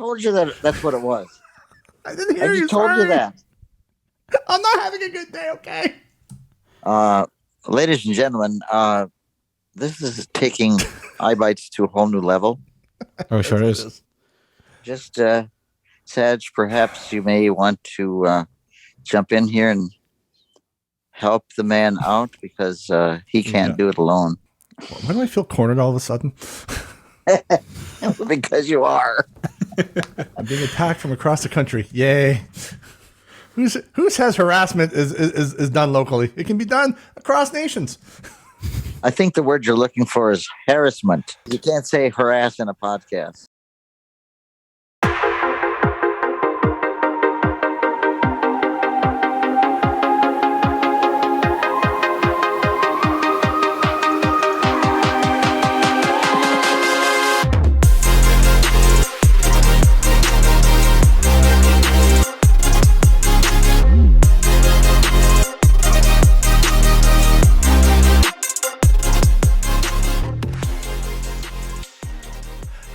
told you that that's what it was. I didn't hear you. I just told you that. I'm not having a good day, okay? Ladies and gentlemen, this is taking eyeBytes to a whole new level. Oh, sure is. Just, Sag, perhaps you may want to jump in here and help the man out because he can't do it alone. Why do I feel cornered all of a sudden? Because you are. I'm being attacked from across the country. Yay. Who says harassment is done locally? It can be done across nations. I think the word you're looking for is harassment. You can't say harass in a podcast.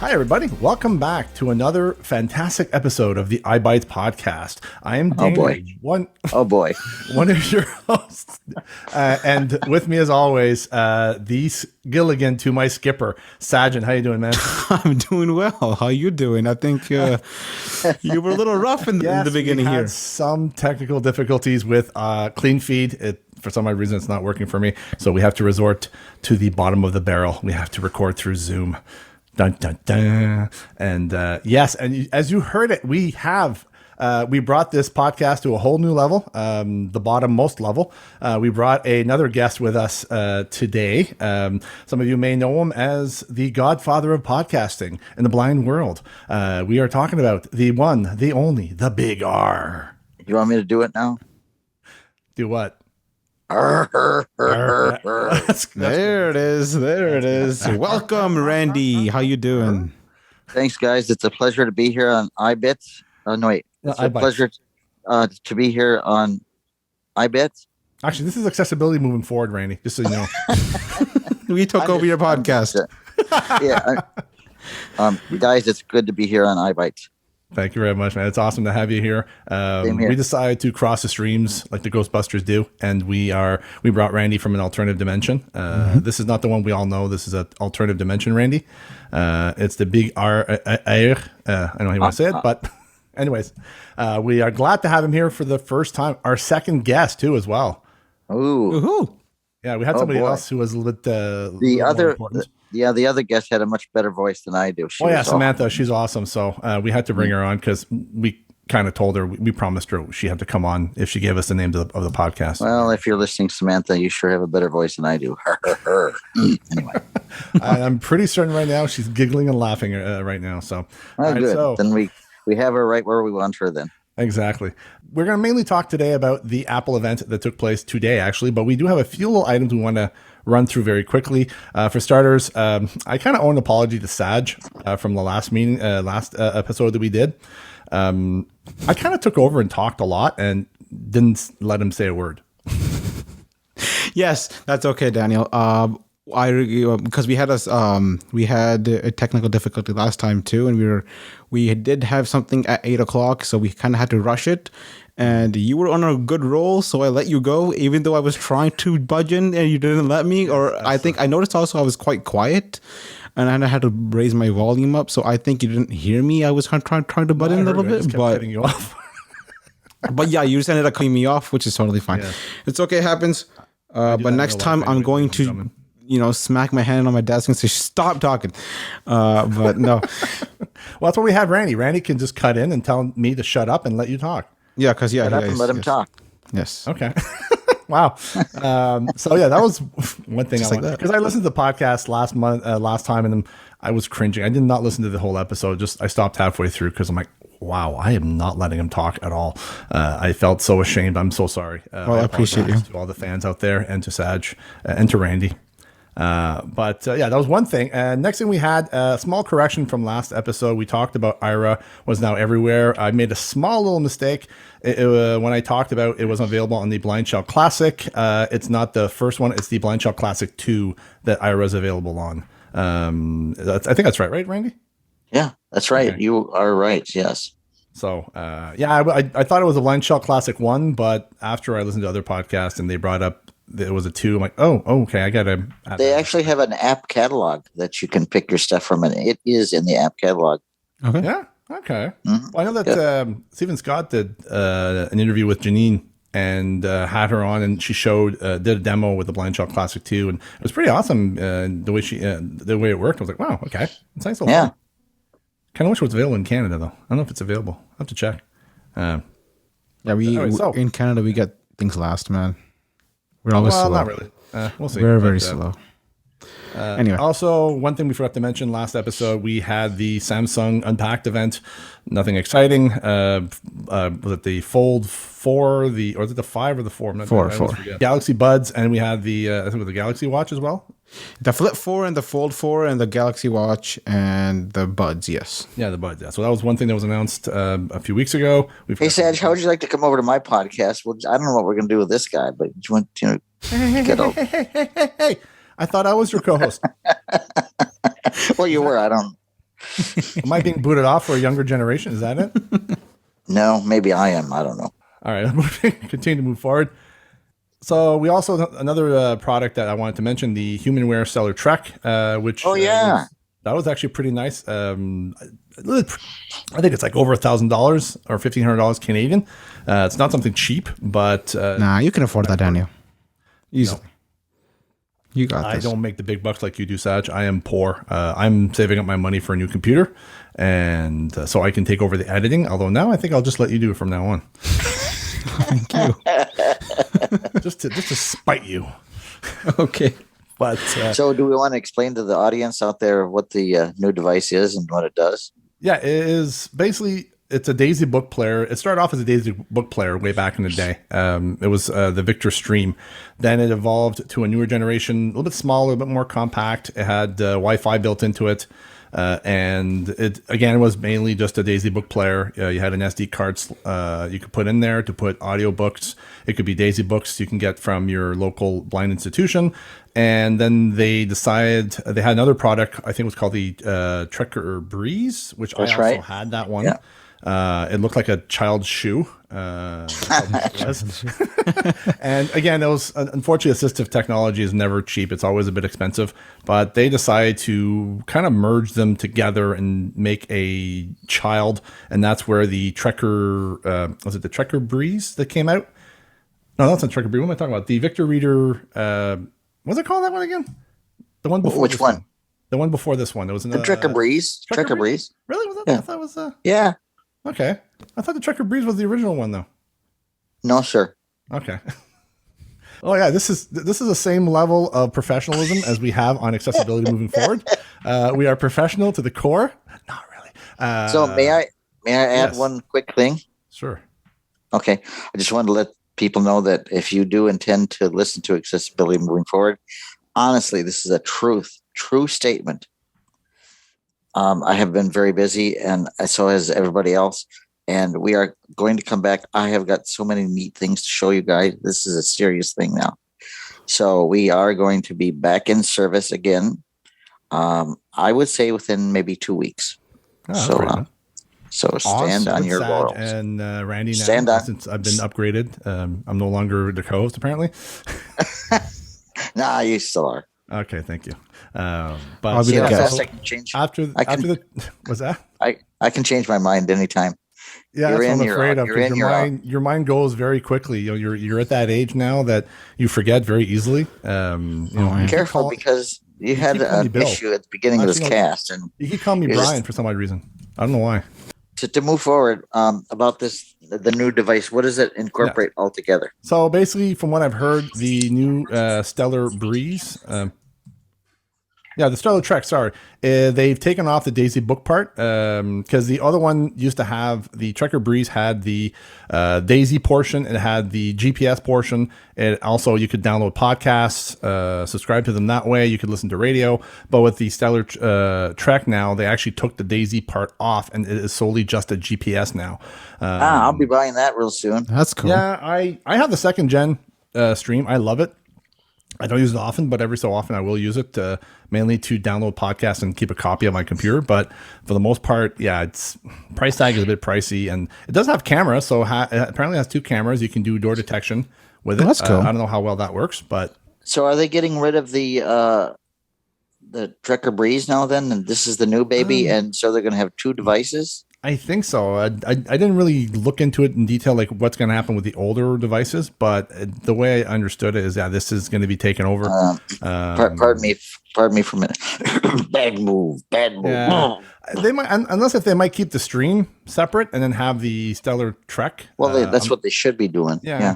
Hi, everybody. Welcome back to another fantastic episode of the eyeBytes podcast. I am Daniel, one of your hosts. And with me, as always, the Gilligan to my skipper, Sajan. How you doing, man? I'm doing well. How you doing? I think you were a little rough in the beginning we had here. Some technical difficulties with clean feed. For some odd reason, it's not working for me. So we have to resort to the bottom of the barrel. We have to record through Zoom. Dun, dun, dun. And yes, and as you heard it, we brought this podcast to a whole new level, the bottom-most level. We brought another guest with us today. Some of you may know him as the godfather of podcasting in the blind world. We are talking about the one, the only, the Big R. You want me to do it now? Do what? There it is. There it is. Welcome, Randy. How you doing? Thanks, guys. It's a pleasure to be here on eyeBytes. It's a pleasure to be here on eyeBytes. Actually, this is accessibility moving forward, Randy, just so you know. We took over your podcast. Guys, it's good to be here on eyeBytes. Thank you very much, man. It's awesome to have you here. We decided to cross the streams like the Ghostbusters do, and we brought Randy from an alternative dimension. This is not the one we all know. This is an alternative dimension, Randy. It's the Big R. I don't know how you want to say it, but anyways, we are glad to have him here for the first time. Our second guest too, as well. Ooh. Yeah, we had somebody else who was the other guest had a much better voice than I do. Samantha, she's awesome. So we had to bring her on because we kind of told her, we promised her she had to come on if she gave us the name of the podcast. Well, if you're listening, Samantha, you sure have a better voice than I do. Anyway, I'm pretty certain right now she's giggling and laughing right now. So, good. So then we have her right where we want her then. Exactly. We're going to mainly talk today about the Apple event that took place today, actually, but we do have a few little items we want to run through very quickly. For starters, I kind of owe an apology to Saj from the last episode that we did. I kind of took over and talked a lot and didn't let him say a word. Yes, that's okay, Daniel. Because we had a technical difficulty last time too, and we did have something at 8:00, so we kind of had to rush it. And you were on a good roll, so I let you go, even though I was trying to budge in and you didn't let me. Or I think I noticed also I was quite quiet, and I had to raise my volume up. So I think you didn't hear me. I was trying to butt in a little bit, but cutting you off. But yeah, you just ended up cutting me off, which is totally fine. Yeah. It's okay, it happens. But next time I'm going to, smack my hand on my desk and say, stop talking. But no. Well, that's what we had Randy. Randy can just cut in and tell me to shut up and let you talk. Yeah, because let him talk. Yes. Okay. Wow. So yeah, that was one thing because I listened to the podcast last time, and then I was cringing. I did not listen to the whole episode. I stopped halfway through because I'm like, wow, I am not letting him talk at all. I felt so ashamed. I'm so sorry. I appreciate you to all the fans out there, and to Saj, and to Randy. But that was one thing. Next thing, we had a small correction from last episode. We talked about AIRA was now everywhere. I made a small little mistake. When I talked about it was available on the BlindShell Classic. It's not the first one. It's the BlindShell Classic 2 that AIRA is available on. I think that's right, Randy? Yeah, that's right. Okay. You are right. Yes. So, I thought it was a BlindShell Classic 1, but after I listened to other podcasts and they brought up that it was a 2, I'm like, oh, okay, I got to. They actually have an app catalog that you can pick your stuff from, and it is in the app catalog. Okay. Yeah. Okay. Mm-hmm. Well, I know that Stephen Scott did an interview with Janine and had her on, and she did a demo with the BlindShell Classic 2, and it was pretty awesome. The way it worked, I was like, wow, okay, it's nice. Yeah. Kind of wish it was available in Canada though. I don't know if it's available. I will have to check. In Canada we get things last, man. We're always slow. Not really. We'll see. We're very slow. Anyway. Also, one thing we forgot to mention last episode, we had the Samsung Unpacked event. Nothing exciting. Was it the Fold 4, or is it the 5 or the 4? 4. Galaxy Buds, and we had the I think it was the Galaxy Watch as well. The Flip 4 and the Fold 4 and the Galaxy Watch and the Buds, yes. Yeah, the Buds. Yeah. So that was one thing that was announced a few weeks ago. Hey, Saj, how would you like to come over to my podcast? Well, I don't know what we're going to do with this guy, but you want to get over. Hey. I thought I was your co-host. Well, you were. I don't. Am I being booted off for a younger generation? Is that it? No, maybe I am. I don't know. All right, continue to move forward. So we also another product that I wanted to mention, the HumanWare Stellar Trek, which that was actually pretty nice. I think it's like over $1,000 or $1,500 Canadian. It's not something cheap, but nah, you can afford that, Daniel. Easily. No. You got this. I don't make the big bucks like you do, Saj. I am poor. I'm saving up my money for a new computer, and so I can take over the editing. Although now I think I'll just let you do it from now on. Thank you. just to spite you. Okay. But so do we want to explain to the audience out there what the new device is and what it does? Yeah, it is basically. It's a Daisy book player. It started off as a Daisy book player way back in the day. It was the Victor Stream. Then it evolved to a newer generation, a little bit smaller, a bit more compact. It had Wi-Fi built into it. And it, again, was mainly just a Daisy book player. You had an SD card you could put in there to put audiobooks. It could be Daisy books you can get from your local blind institution. And then they decided they had another product, I think it was called the Trekker Breeze, which I also had that one. Yeah. It looked like a child's shoe. And again, those unfortunately, assistive technology is never cheap. It's always a bit expensive. But they decided to kind of merge them together and make a child, and that's where the Trekker was it the Trekker Breeze that came out? No, that's not Trekker Breeze. What am I talking about? The Victor Reader. What's it called? That one again? The one before. Which one? The one before this one. It was the Trekker Breeze. Trekker Breeze. Really? Was that? Yeah. I thought it was. Yeah. Okay. I thought the Trekker Breeze was the original one, though. No, sir. Okay. Oh, yeah. This is the same level of professionalism as we have on accessibility moving forward. We are professional to the core. Not really. So may I add one quick thing? Sure. Okay. I just wanted to let people know that if you do intend to listen to accessibility moving forward, honestly, this is a true statement. I have been very busy, and so has everybody else. And we are going to come back. I have got so many neat things to show you guys. This is a serious thing now. So we are going to be back in service again. I would say within maybe 2 weeks. Oh, so stand on your laurels. And Randy, now, since I've been upgraded, I'm no longer the co-host apparently. Nah, you still are. Okay, thank you. But I'll be the guest. I can change. Was that? I can change my mind anytime. Yeah, that's what I'm afraid of. Your mind goes very quickly. You're at that age now that you forget very easily. Be careful because you had an issue at the beginning of this cast, and you keep calling me Brian for some odd reason. I don't know why. To move forward about the new device, what does it incorporate altogether? So basically, from what I've heard, the new Stellar Breeze. The Stellar Trek, sorry. They've taken off the Daisy book part because the other one used to have, the Trekker Breeze had the Daisy portion. It had the GPS portion. It also, you could download podcasts, subscribe to them that way. You could listen to radio. But with the Stellar Trek now, they actually took the Daisy part off, and it is solely just a GPS now. I'll be buying that real soon. That's cool. Yeah, I have the second gen stream. I love it. I don't use it often, but every so often I will use it mainly to download podcasts and keep a copy on my computer. But for the most part, yeah, its price tag is a bit pricey, and it does have cameras. So it apparently has 2 cameras. You can do door detection with it. That's cool. I don't know how well that works, but So are they getting rid of the Trekker Breeze now? Then, and this is the new baby, and so they're going to have 2 devices. I think so. I didn't really look into it in detail, like what's going to happen with the older devices, but the way I understood it is, yeah, this is going to be taken over. Pardon me for a minute. Bad move. Yeah. They might, unless if they might keep the stream separate and then have the Stellar Trek. Well, that's what they should be doing. Yeah.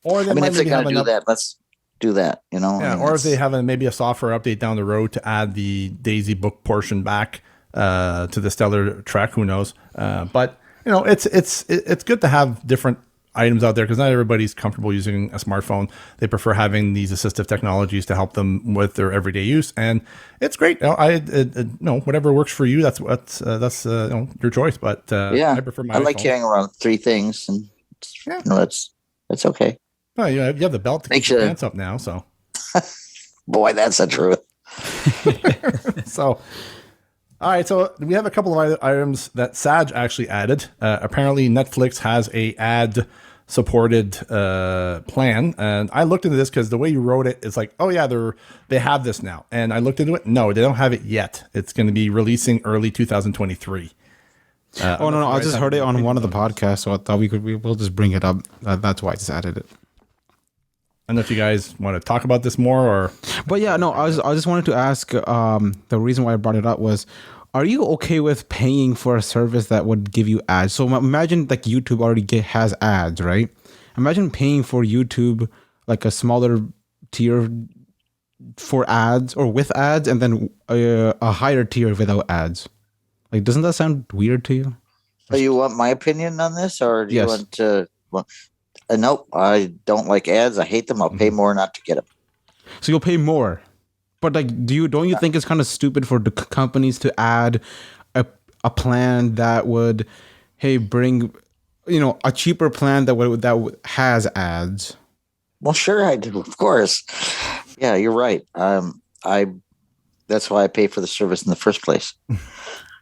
Or they might if they're going to do that, let's do that. Yeah. Or if they have maybe a software update down the road to add the Daisy book portion back to the Stellar Trek, who knows? But it's good to have different items out there because not everybody's comfortable using a smartphone. They prefer having these assistive technologies to help them with their everyday use, and it's great. Whatever works for you, that's your choice. But I prefer my. I like iPhone. carrying around 3 things, and that's okay. Well, you have the belt to keep your pants up now, so. Boy, that's the truth. So. All right, so we have a couple of other items that Saj actually added. Apparently, Netflix has a ad-supported plan, and I looked into this because the way you wrote it, it's like, oh yeah, they have this now. And I looked into it. No, they don't have it yet. It's going to be releasing early 2023. No! I just heard it on one of the podcasts, so I thought we'll just bring it up. That's why I just added it. I don't know if you guys want to talk about this more, or. But yeah, no, I just wanted to ask. The reason why I brought it up was, are you okay with paying for a service that would give you ads? So imagine like YouTube already has ads, right? Imagine paying for YouTube like a smaller tier for ads or with ads, and then a higher tier without ads. Like, doesn't that sound weird to you? So you want my opinion on this, or do you Yes. want to? Well, nope, I don't like ads. I hate them. I'll pay more not to get them. So you'll pay more, but like, don't you think it's kind of stupid for the companies to add a plan that would, bring, a cheaper plan that has ads? Well, sure, I do. Of course. Yeah, you're right. That's why I pay for the service in the first place.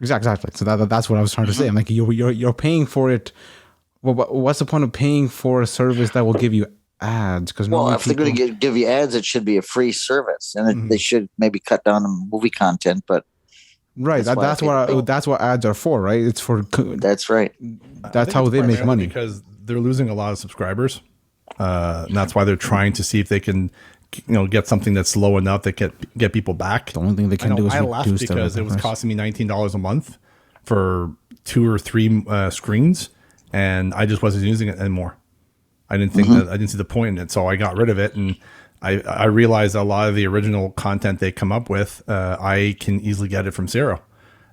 Exactly. So that's what I was trying to say. I'm like, you're paying for it. Well, what's the point of paying for a service that will give you ads? Because if they're going to give you ads, it should be a free service, and they should maybe cut down on movie content. But right, that's what ads are for, right? It's for. That's right. That's how they make money, because they're losing a lot of subscribers. And that's why they're trying to see if they can, get something that's low enough that get people back. The only thing they can do is I laughed because it was costing me $19 a month for 2 or 3 screens. And I just wasn't using it anymore. I didn't think that I didn't see the point in it, so I got rid of it. And I realized a lot of the original content they come up with, I can easily get it from Zero,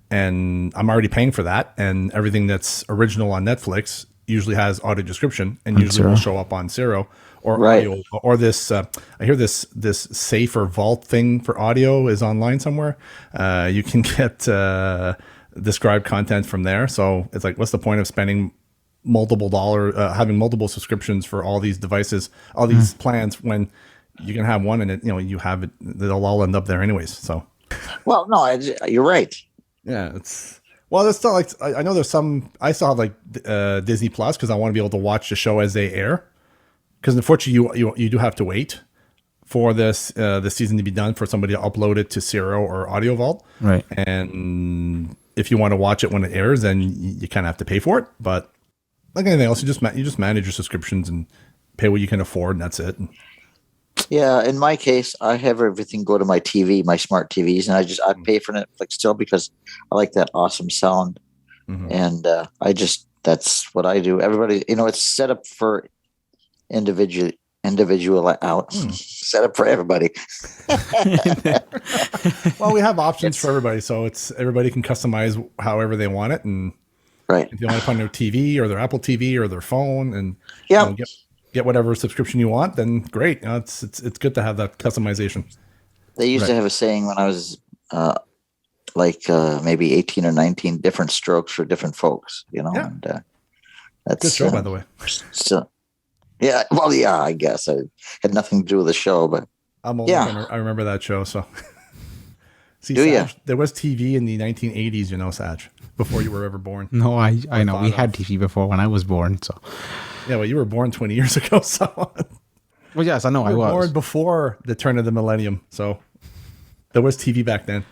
and I'm already paying for that. And everything that's original on Netflix usually has audio description, and usually will show up on Zero or audio. Or this, I hear this safe or vault thing for audio is online somewhere. You can get described content from there. So it's like, what's the point of spending multiple having multiple subscriptions for all these devices, all these plans, when you can have one and you have it, they'll all end up there anyways. So, well, no, you're right. Yeah, it's still like, I know there's some, I still have like Disney Plus because I want to be able to watch the show as they air. Because unfortunately, you do have to wait for this season to be done for somebody to upload it to Zero or Audio Vault. Right. And if you want to watch it when it airs, then you kind of have to pay for it. But like anything else, you just manage your subscriptions and pay what you can afford, and that's it. Yeah, in my case, I have everything go to my TV, my smart TVs, and I pay for Netflix still because I like that awesome sound, and that's what I do. Everybody, it's set up for individual out, set up for everybody. Well, we have options for everybody, so everybody can customize however they want it, and. Right. If you want to put on their TV or their Apple TV or their phone and get whatever subscription you want, then great. It's good to have that customization. They used to have a saying when I was maybe 18 or 19, different strokes for different folks, and that's good show, by the way. So, yeah. Well, yeah, I guess I had nothing to do with the show, but I'm old Yeah. enough. I remember that show. So, see, Do ya? Saj, there was TV in the 1980s, you know, Saj, before you were ever born. No, I know. We thought had of. TV before when I was born. So, Yeah, well, you were born 20 years ago, so well, yes, I know I you were was. born before the turn of the millennium. So there was TV back then.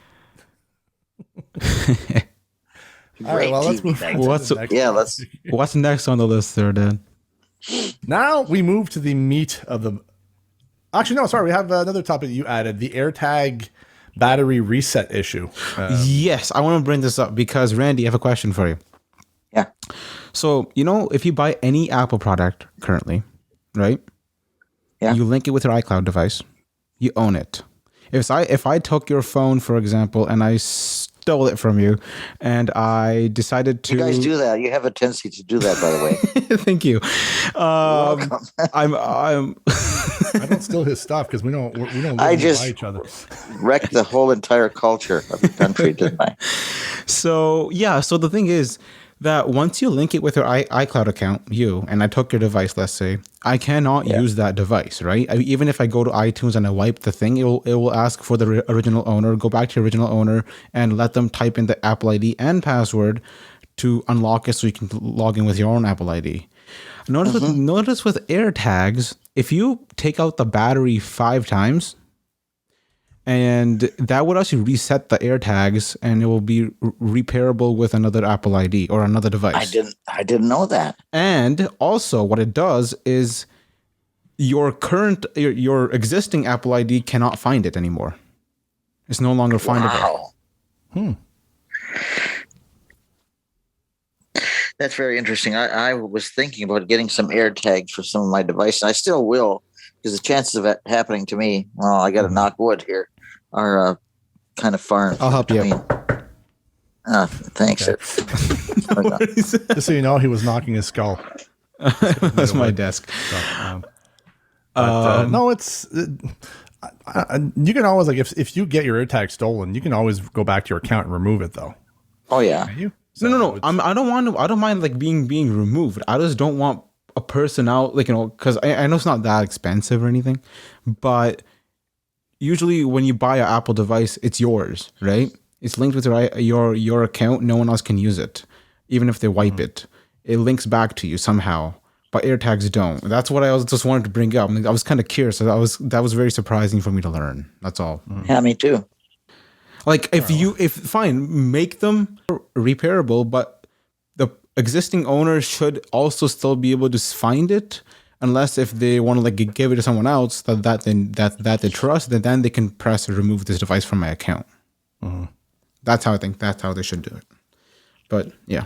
All right, well, let's move on. What's- To the next Yeah, topic. let's. What's next on the list there, Dan? Now we move to the meat of the. Actually, no, sorry. We have another topic you added: the AirTag battery reset issue. Yes, I want to bring this up because Randy, I have a question for you. Yeah. So, you know, if you buy any Apple product currently, right? Yeah. You link it with your iCloud device, you own it. If I took your phone, for example, and I stole it from you, and I decided to, You guys do that. You have a tendency to do that, by the way. thank you. Welcome. I'm I don't steal his stuff because we don't live I by just- each other. Wrecked the whole entire culture of the country, didn't I? So yeah, so the thing is that once you link it with your iCloud account, and I took your device, let's say, I cannot use that device, right? Even if I go to iTunes and I wipe the thing, it will ask for the original owner, go back to your original owner, and let them type in the Apple ID and password to unlock it so you can log in with your own Apple ID. Notice with AirTags, if you take out the battery 5 times, and that would actually reset the AirTags, and it will be repairable with another Apple ID or another device. I didn't know that. And also, what it does is your existing Apple ID cannot find it anymore. It's no longer findable. Wow. That's very interesting. I was thinking about getting some AirTags for some of my devices. I still will, because the chances of it happening to me, well, I got to knock wood here, are kind of far. I'll help you. Thanks. Okay. Just so you know, he was knocking his skull. That's my desk. So, no, it's you can always, like, if you get your AirTag stolen, you can always go back to your account and remove it, though. Oh yeah. Can you? No. I don't mind like being removed. I just don't want a person out, like, you know, because I know it's not that expensive or anything, but usually when you buy an Apple device, it's yours, right? It's linked with your account. No one else can use it, even if they wipe it. It links back to you somehow. But AirTags don't. That's what I just wanted to bring up. I was kind of curious. That was very surprising for me to learn. That's all. Yeah, me too. Like fine, make them repairable, but the existing owner should also still be able to find it, unless if they want to like give it to someone else that they trust, then they can press remove this device from my account. That's how I think. That's how they should do it. But yeah,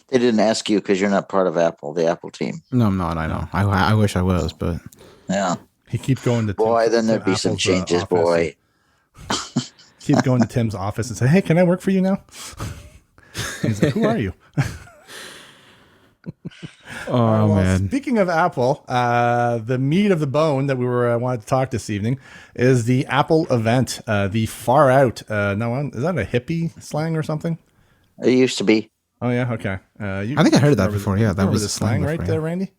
They didn't ask you because you're not part of Apple, the Apple team. no, I'm not. I know. I wish I was, but Yeah. He keep going to Boy, then there'd be Apple's, some changes, office. boy. Keep going to Tim's office and say, "Hey, can I work for you now?" He's like, "Who are you?" oh man, Speaking of Apple, the meat of the bone that we were wanted to talk this evening is the Apple event, the Far Out. No, is that a hippie slang or something? It used to be. Oh yeah, okay. I think I heard that before. Yeah, that was the slang right there, Randy.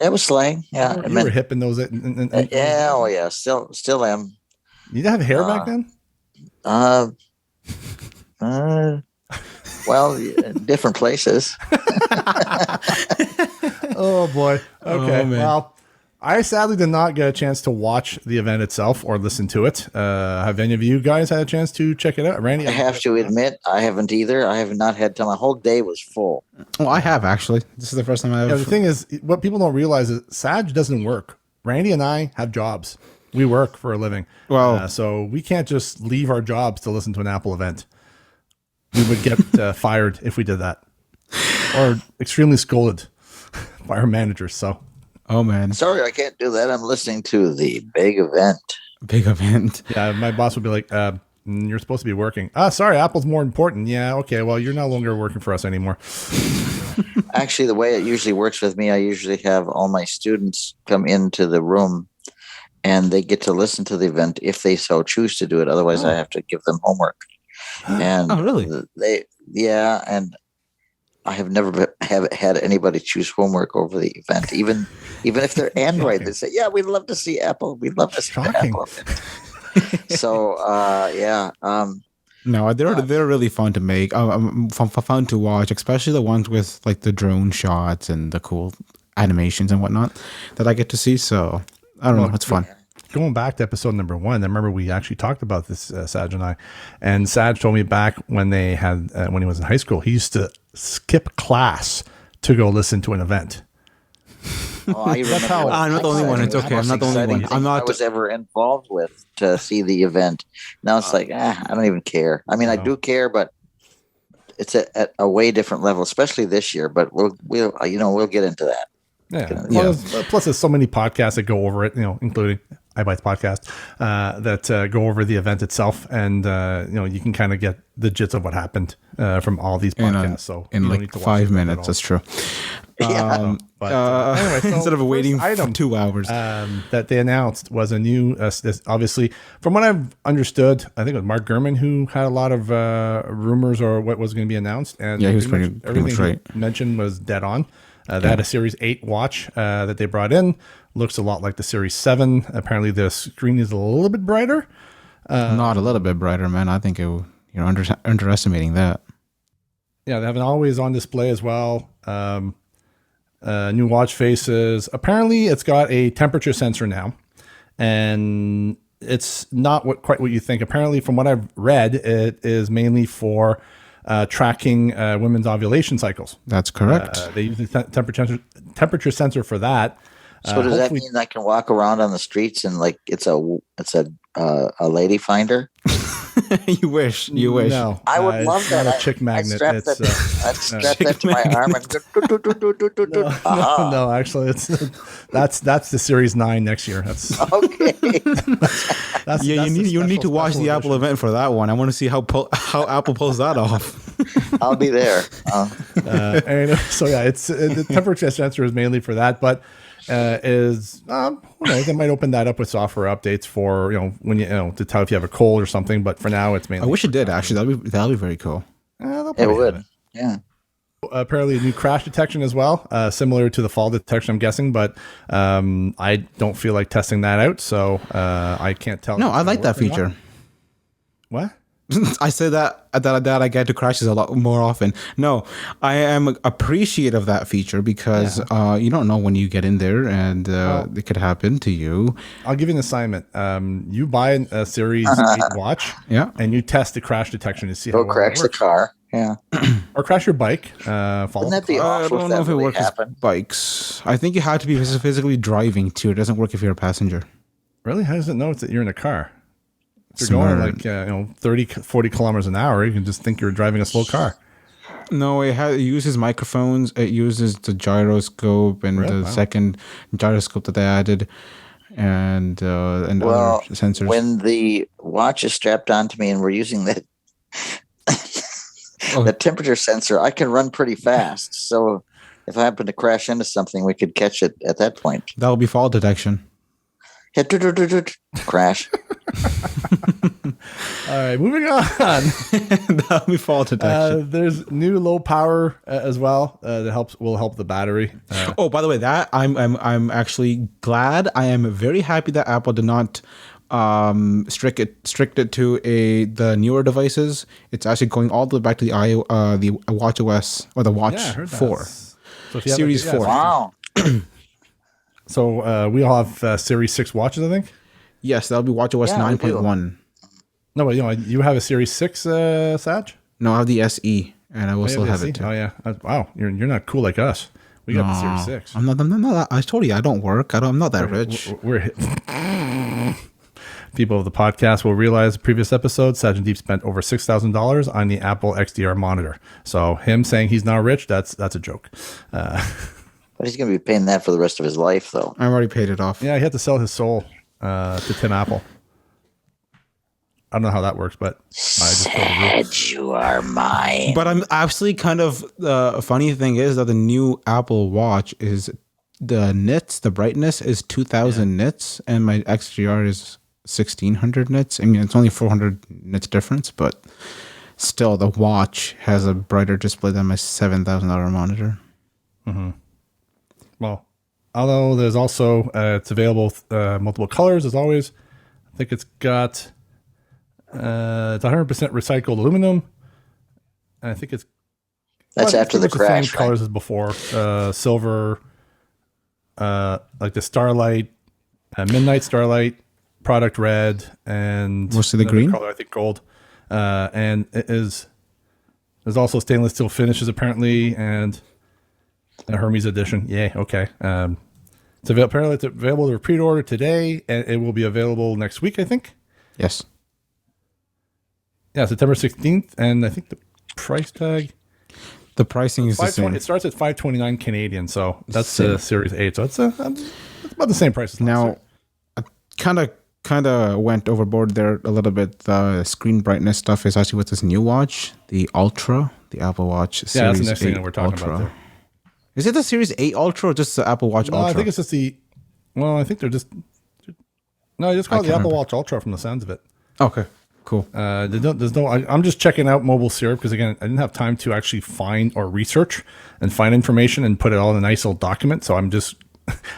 That was slang. Yeah. You were hip in those. Yeah. Oh yeah. Still am. You didn't have hair back then. Well, different places. Oh boy. Okay. Oh, man. Well, I sadly did not get a chance to watch the event itself or listen to it. Have any of you guys had a chance to check it out? Randy, I have to admit, I haven't either. I have not had time. My whole day was full. well, I have actually. This is the first time I've. Yeah, the thing is, what people don't realize is Saj doesn't work. Randy and I have jobs. We work for a living. Well- so we can't just leave our jobs to listen to an Apple event. We would get fired if we did that, or extremely scolded by our managers. So, Oh man, Sorry, I can't do that. I'm listening to the big event. big event. yeah, my boss would be like, "You're supposed to be working." Sorry, Apple's more important. Yeah, okay. Well, you're no longer working for us anymore. Actually, the way it usually works with me, I usually have all my students come into the room and they get to listen to the event if they so choose to do it. Otherwise, I have to give them homework. And Oh, really? And I have never have had anybody choose homework over the event. Even if they're Android, they say, "Yeah, we'd love to see Apple. We'd love to see the Shocking. Apple." So, yeah. No, they're really fun to make, fun to watch, especially the ones with like the drone shots and the cool animations and whatnot that I get to see. So I don't know, it's fun. Going back to episode number 1, I remember we actually talked about this, Saj and I. And Saj told me back when they had when he was in high school, he used to skip class to go listen to an event. Oh, I remember how- what I'm not the only one. It's okay. I'm not the only exciting one. thing I'm not. I was ever involved with to see the event. Now it's like, I don't even care. I mean, I do care, but it's at a way different level, especially this year. But we'll get into that. Yeah. Yeah. Plus, there's so many podcasts that go over it, including eyeBytes podcast, that go over the event itself, and you can kind of get the gist of what happened from all these podcasts. So in you don't like need to watch 5 it at minutes, all. that's true. But anyway, so Instead of the waiting first for item, 2 hours. that they announced was a new, obviously, from what I've understood, I think it was Mark Gurman who had a lot of rumors or what was going to be announced. And Yeah, he was pretty pretty much right. he mentioned was dead on. They had a Series 8 watch that they brought in. Looks a lot like the Series 7. Apparently, the screen is a little bit brighter. Not a little bit brighter, man. I think you're underestimating that. Yeah, they have an always-on display as well. New watch faces. Apparently, it's got a temperature sensor now, and it's not quite what you think. Apparently, from what I've read, it is mainly for tracking women's ovulation cycles. That's correct. They use the temperature sensor for that. So does that mean I can walk around on the streets and like it's a lady finder? You wish. No, I would love it's that. not a chick magnet. I'd It's strap that to my arm and go. no, actually, that's the Series 9 next year. That's Okay. that's Yeah, that's the you need to watch special the Apple edition. event for that one. I want to see how Apple pulls that off. I'll be there. And so yeah, it's the temperature sensor is mainly for that, but who knows? They might open that up with software updates for when to tell if you have a cold or something. But for now, it's mainly. I wish it did actually. That'd be very cool. They'll It probably have would. Yeah. Apparently, a new crash detection as well, similar to the fall detection, I'm guessing. But I don't feel like testing that out, so I can't tell. No, if I it's like gonna that work or not. feature. What? I say that I get to crashes a lot more often. No, I am appreciative of that feature because you don't know when you get in there and it could happen to you. I'll give you an assignment. You buy a Series 8 watch, and you test the crash detection to see how Go well crash it the works. car. Yeah. Or crash your bike. Fall. Wouldn't that be I awful don't if know that if it really works with happened? bikes. I think you have to be physically driving too. It doesn't work if you're a passenger. Really? How does it know that you're in a car? If you're going like 30, 40 kilometers an hour, you can just think you're driving a slow car. No, it uses microphones. It uses the gyroscope and the second gyroscope that they added, and other sensors. When the watch is strapped onto me and we're using that the temperature sensor, I can run pretty fast. So if I happen to crash into something, we could catch it at that point. That'll be fall detection. Crash. All right, moving on. That'll be fall detection. There's new low power as well that will help the battery. By the way, that I'm actually glad. I am very happy that Apple did not strict it to the newer devices. It's actually going all the way back to the Watch OS or the Watch 4, so if you have Series 4. Wow. So we all have Series 6 watches, I think. Yes, that'll be Watch OS 9.1. No, but you have a Series 6, Saj? No, I have the SE, and I will still have it too. Oh yeah! Wow, you're not cool like us. We got the Series 6. I'm not. I told you I don't work. I'm not that rich. We're people of the podcast will realize the previous episode, Sajandeep spent over $6,000 on the Apple XDR monitor. So him saying he's not rich, that's a joke. But he's going to be paying that for the rest of his life, though. I already paid it off. Yeah, he had to sell his soul to Tim Apple. I don't know how that works, but I just told the rule. You are mine. But I'm actually kind of the funny thing is that the new Apple Watch is the nits, the brightness is 2,000 nits, and my XDR is 1,600 nits. I mean, it's only 400 nits difference, but still, the watch has a brighter display than my $7,000 monitor. Mm-hmm. Well, although there's also it's available multiple colors as always. I think it's got it's 100% recycled aluminum. And I think it's after the crash, same colors as before. Silver, like the Starlight, Midnight Starlight, Product Red, and most of the green color, I think gold. And there's also stainless steel finishes apparently, and a Hermes edition. Yay, okay. Apparently it's available to pre-order today, and it will be available next week, I think. Yes. Yeah, September 16th, and I think the price tag. The pricing is the same. It starts at $529 Canadian, so that's the Series 8. So it's about the same price as now. I kind of went overboard there a little bit. The screen brightness stuff is actually with this new watch, the Ultra, the Apple Watch Series 8 that's the next thing that we're talking about there. Is it the Series 8 Ultra or just the Apple Watch Ultra? I think it's just I think they're just... No, I just call it the Apple Watch Ultra from the sounds of it. Okay, cool. I'm just checking out Mobile Syrup because, again, I didn't have time to actually find or research and find information and put it all in a nice little document. So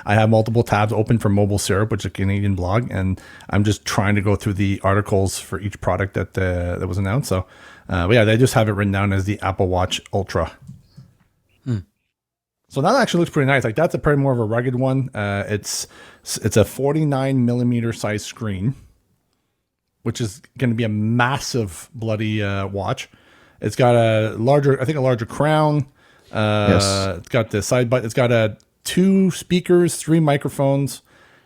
I have multiple tabs open for Mobile Syrup, which is a Canadian blog, and I'm just trying to go through the articles for each product that was announced. So, but yeah, they just have it written down as the Apple Watch Ultra. So that actually looks pretty nice. Like that's probably more of a rugged one. It's a 49 millimeter size screen, which is going to be a massive bloody watch. It's got a larger crown. Yes. It's got the side button. It's got 2 speakers, 3 microphones,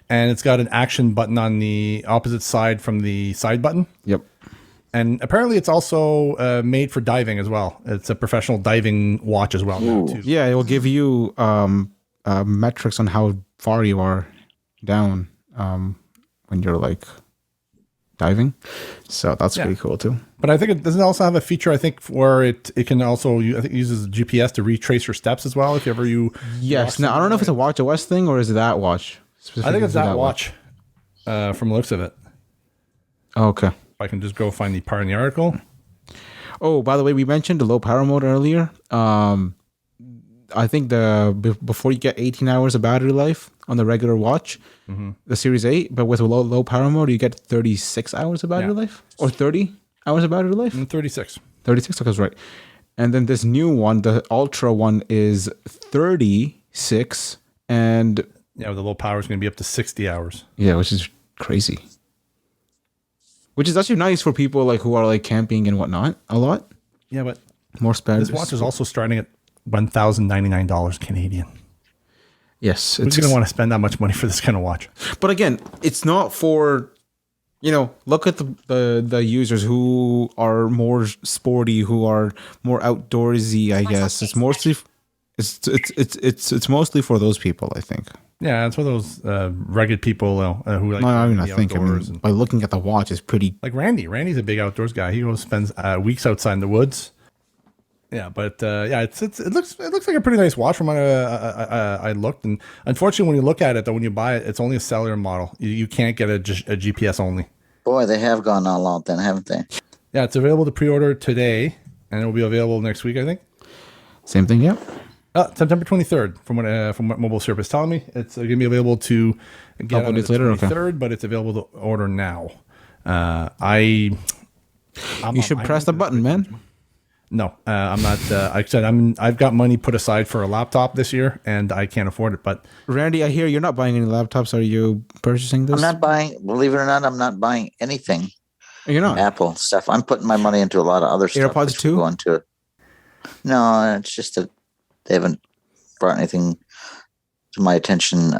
and it's got an action button on the opposite side from the side button. Yep. And apparently it's also made for diving as well. It's a professional diving watch as well. Now, too. Yeah, it will give you metrics on how far you are down when you're like diving. So that's pretty cool too. But I think it doesn't also have a feature, I think, where it can also, I think it uses GPS to retrace your steps as well. If ever you... Yes. Now, I don't know if it's a Watch OS thing or is it that watch? I think it's that watch from the looks of it. Oh, okay. I can just go find the part in the article. Oh, by the way, we mentioned the low power mode earlier. I think before you get 18 hours of battery life on the regular watch, the Series 8, but with a low power mode, you get 36 hours of battery life or 30 hours of battery life. 36. 36, okay, right. And then this new one, the Ultra one, is 36, and the low power is going to be up to 60 hours. Yeah, which is crazy. Which is actually nice for people like who are like camping and whatnot a lot. Yeah, but more space. This watch is also starting at $1,099 Canadian. Yes. Who's going to want to spend that much money for this kind of watch? But again, it's not for, look at the users who are more sporty, who are more outdoorsy, I guess. It's mostly it's mostly for those people, I think. Yeah, it's for those rugged people who like by looking at the watch, it's pretty... Like Randy. Randy's a big outdoors guy. He goes spends weeks outside in the woods. Yeah, but it looks like a pretty nice watch from what I looked. And unfortunately, when you look at it, though, when you buy it, it's only a cellular model. You can't get a GPS only. Boy, they have gone all out then, haven't they? Yeah, it's available to pre-order today, and it will be available next week, I think. Same thing, yep. September 23rd, from what Mobile Syrup is telling me. It's going to be available to get on the 23rd, but it's available to order now. You should press the button, man. No, I'm not. Like I said, I've got money put aside for a laptop this year, and I can't afford it. But Randy, I hear you're not buying any laptops. Are you purchasing this? I'm not buying. Believe it or not, I'm not buying anything. You're not Apple stuff. I'm putting my money into a lot of other stuff. AirPods too. Go into it. No, it's just that they haven't brought anything to my attention.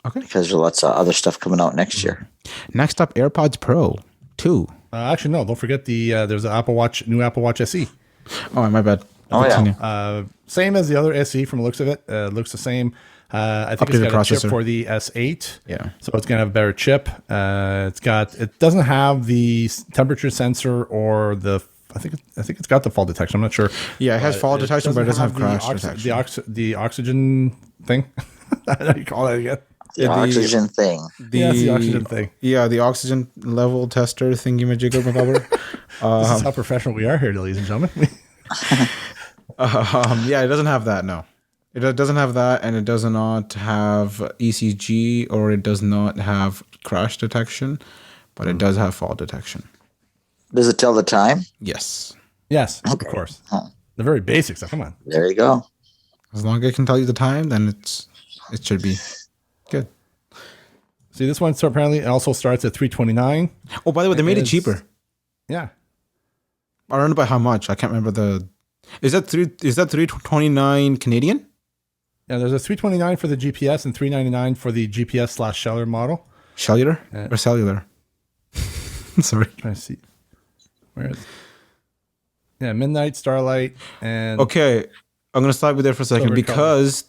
Okay. Because there's lots of other stuff coming out next year. Next up, AirPods Pro 2. Actually, no. Don't forget there's an new Apple Watch SE. Oh, my bad. Same as the other SE from the looks of it. Looks the same. I think it's got a chip for the S8. Yeah. So it's going to have a better chip. It doesn't have the temperature sensor or I think it's got the fall detection. I'm not sure. Yeah, it has fall detection, but it doesn't have crash detection. The oxygen thing. How do you call that again? The oxygen thing. The oxygen thing. Yeah, the oxygen level tester thingy-majigger. This is how professional we are here, ladies and gentlemen. Yeah, it doesn't have that, no. It doesn't have that, and it does not have ECG, or it does not have crash detection, but it does have fall detection. Does it tell the time? Yes. Yes, Okay. of course. The very basics. So come on. There you go. As long as it can tell you the time, then it should be good. See, this one apparently also starts at $329. Oh, by the way, they made it cheaper. Yeah. I don't know by how much. I can't remember the. Is that $329 Canadian? Yeah, there's a $329 for the GPS and $399 for the GPS/cellular model. Cellular or cellular? Sorry. Trying to see. Where is it? Yeah, Midnight, Starlight, and Okay, I'm gonna stop you there for a second Silver because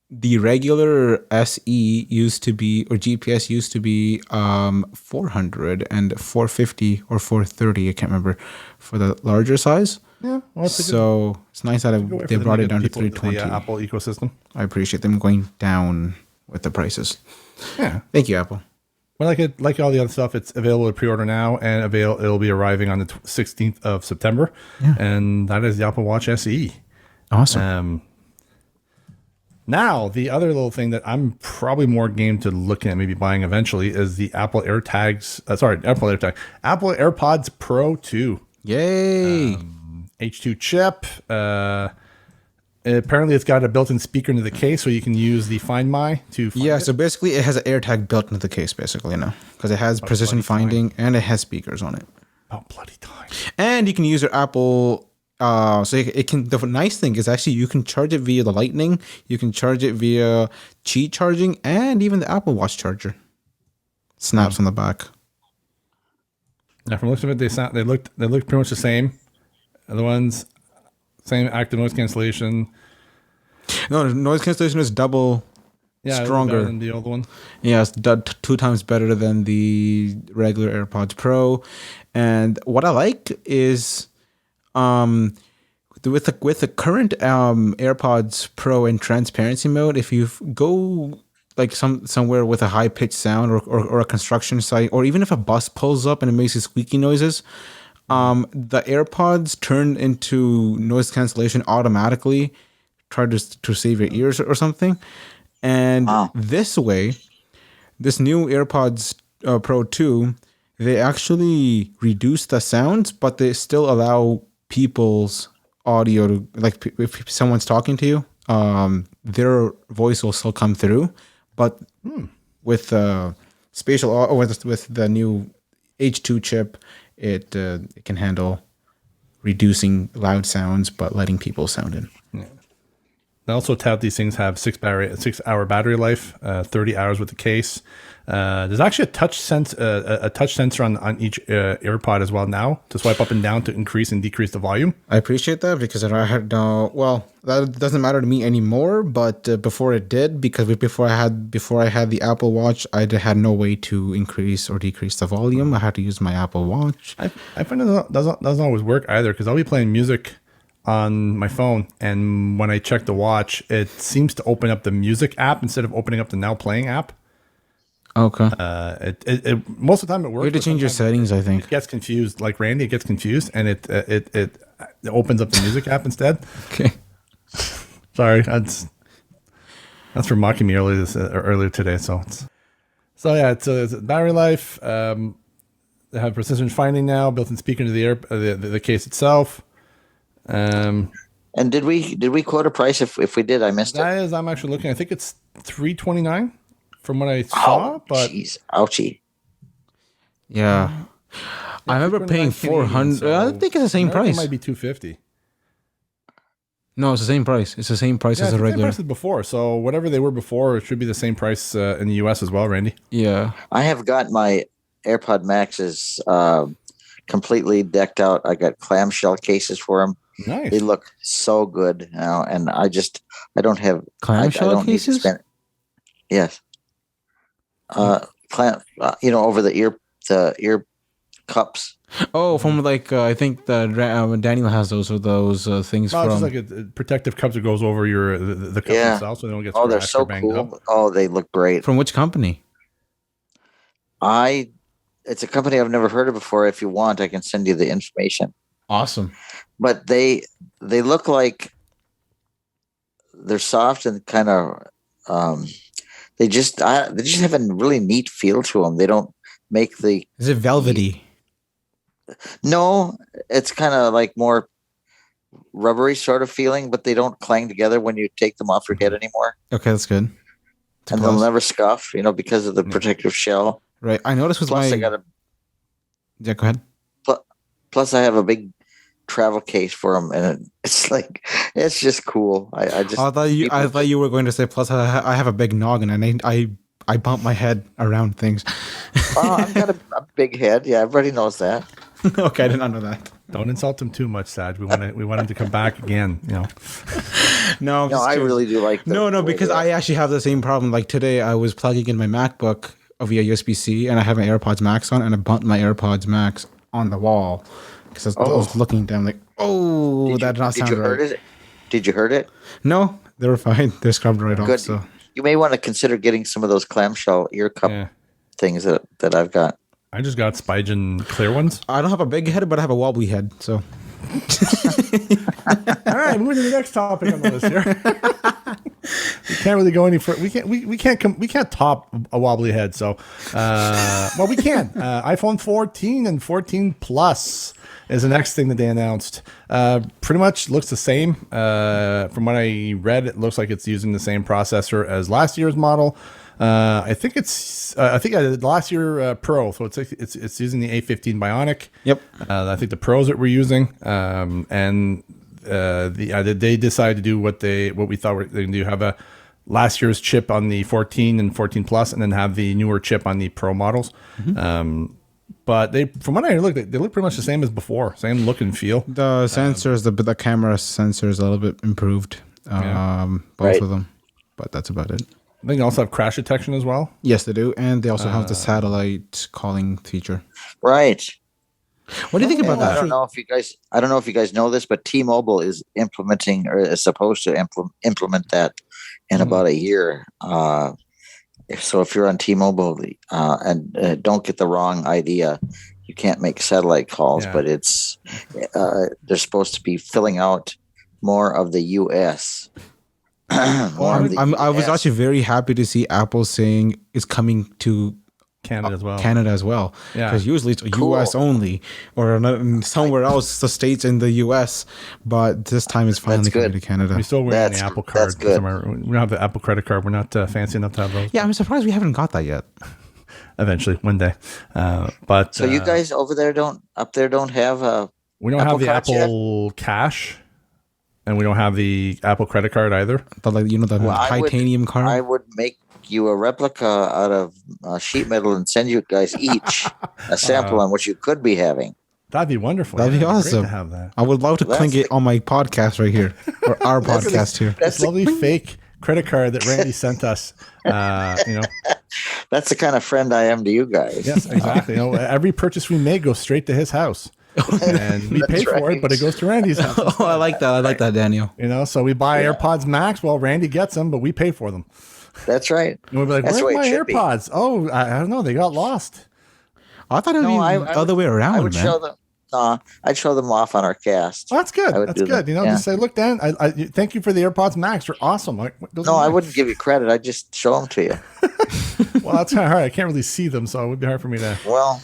the regular SE used to be, or GPS used to be 400 and 450 or 430. I can't remember for the larger size. yeah. Well, It's nice that they brought it down to 320. The Apple ecosystem. I appreciate them going down with the prices. Yeah. Thank you, Apple. Well, like all the other stuff, it's available to pre-order now, and it'll be arriving on the 16th of September. Yeah. And that is the Apple Watch SE. Awesome. Now, the other little thing that I'm probably more game to looking at maybe buying eventually is the Apple AirTags. Apple AirPods Pro 2. Yay! H2 chip. Apparently, it's got a built-in speaker into the case, so you can use the Find My to find it. So basically, it has an AirTag built into the case, basically, because it has precision finding and it has speakers on it. Oh, bloody time. And you can use your Apple. So it can. The nice thing is actually you can charge it via the Lightning. You can charge it via Qi charging, and even the Apple Watch charger snaps on the back. Now, from the looks of it, they look pretty much the same. The ones, same active noise cancellation. No, the noise cancellation is double stronger than the old one. Yeah, it's 2 times better than the regular AirPods Pro. And what I like is, with the current AirPods Pro in transparency mode, if you go like somewhere with a high pitched sound or a construction site, or even if a bus pulls up and it makes squeaky noises, the AirPods turn into noise cancellation automatically. Try to save your ears or something. And this way, this new AirPods Pro 2, they actually reduce the sounds, but they still allow people's audio to, like, if someone's talking to you, their voice will still come through. But with spatial, or with the new H2 chip, it can handle reducing loud sounds, but letting people sound in. Yeah. They also tout these things have 6-hour battery life, 30 hours with the case. There's actually a touch sensor on each AirPod as well now to swipe up and down to increase and decrease the volume. I appreciate that because I had that doesn't matter to me anymore. But before it did, because before I had the Apple Watch, I had no way to increase or decrease the volume. I had to use my Apple Watch. I find it doesn't always work either, because I'll be playing music on my phone, and when I check the watch, it seems to open up the music app instead of opening up the Now Playing app. Okay. It most of the time it works. You have to change your settings, I think. It gets confused, like Randy. It gets confused, and it opens up the music app instead. Okay. Sorry, that's for mocking me earlier today. So it's battery life. They have precision finding now, built-in speaker into the case itself. And did we quote a price? If we did, I missed it. I'm actually looking. I think it's $329 from what I saw. But jeez, ouchie. Yeah, I remember paying $400. I think it's the same price. It might be $250. No, it's the same price. It's the same price as a regular. Same price as before. So whatever they were before, it should be the same price in the US as well, Randy. Yeah, I have got my AirPod Maxes completely decked out. I got clamshell cases for them. Nice. They look so good now, and I don't have clamshell I don't cases. Need to spend, yes. Over the ear cups. Oh, from like I think that Daniel has those things from. It's just like a protective cup that goes over the cup itself, so they don't get they're so banged cool. up. Oh, they look great. From which company? It's a company I've never heard of before. If you want, I can send you the information. Awesome. But they look like they're soft and kind of they just have a really neat feel to them. They don't make the. Is it velvety? No, it's kind of like more rubbery sort of feeling, but they don't clang together when you take them off your head anymore. Okay, that's good. And they'll never scuff, because of the protective shell. Right. I noticed with Plus, my. I got a. Yeah, go ahead. Plus, I have a big travel case for them, and it's just cool. I thought you were going to say. Plus, I have a big noggin, and I bump my head around things. Oh, I've got a big head. Yeah, everybody knows that. Okay, I did not know that. Don't insult him too much, Saj. We want him to come back again. No, I really do like. Because I actually have the same problem. Like today, I was plugging in my MacBook via USB-C, and I have my AirPods Max on, and I bumped my AirPods Max on the wall because I was looking down, like, that did not sound right. Did you hurt it? No, they were fine. They're scrubbed right off. So you may want to consider getting some of those clamshell ear cup things that I've got. I just got Spigen clear ones. I don't have a big head, but I have a wobbly head. So, all right, moving to the next topic on the list here. We can't really go any further. We can't top a wobbly head. So, we can. iPhone 14 and 14 Plus is the next thing that they announced. Pretty much looks the same. From what I read, it looks like it's using the same processor as last year's model. I think last year Pro, so it's using the A15 Bionic. Yep. I think the Pros that we're using, and they decided to do what we thought they can do. Have a last year's chip on the 14 and 14 Plus, and then have the newer chip on the Pro models. Mm-hmm. But from what I looked, they look pretty much the same as before, same look and feel. The sensors, the camera sensor is a little bit improved, both of them, but that's about it. I think they also have crash detection as well. Yes, they do, and they also have the satellite calling feature. Right. What do you think about that? I don't know if you guys know this, but T-Mobile is implementing or is supposed to implement that in about a year. So if you're on T-Mobile and don't get the wrong idea, you can't make satellite calls, but it's they're supposed to be filling out more of the U.S. I was actually very happy to see Apple saying it's coming to Canada as well. Yeah, because usually it's U.S. only, or somewhere else, the states in the U.S. But this time it's finally coming to Canada. We still wearing the Apple card. That's good. We don't have the Apple credit card. We're not fancy enough to have those. Yeah, I'm surprised we haven't got that yet. Eventually, one day. But so you guys over there don't have we don't have the Apple Cash. And we don't have the Apple credit card either. But the titanium card? I would make you a replica out of sheet metal and send you guys each a sample on what you could be having. That'd be wonderful. That'd be awesome. Great to have that. I would love to clink it on my podcast right here. Or our podcast here. That's lovely fake credit card that Randy sent us. That's the kind of friend I am to you guys. Yes, exactly. Every purchase we make goes straight to his house. And we pay for it, but it goes to Randy's house. Oh, I like that. I like that, Daniel. So we buy AirPods Max. Well, Randy gets them, but we pay for them. That's right. And we'll be like, where's my AirPods? Oh, I don't know. They got lost. I thought it would be the other way around, I would show them. I'd show them off on our cast. Oh, that's good. That's good. Just say, look, Dan, I thank you for the AirPods Max. They're awesome. I wouldn't give you credit. I'd just show them to you. Well, that's kind of hard. I can't really see them, so it would be hard for me to. Well,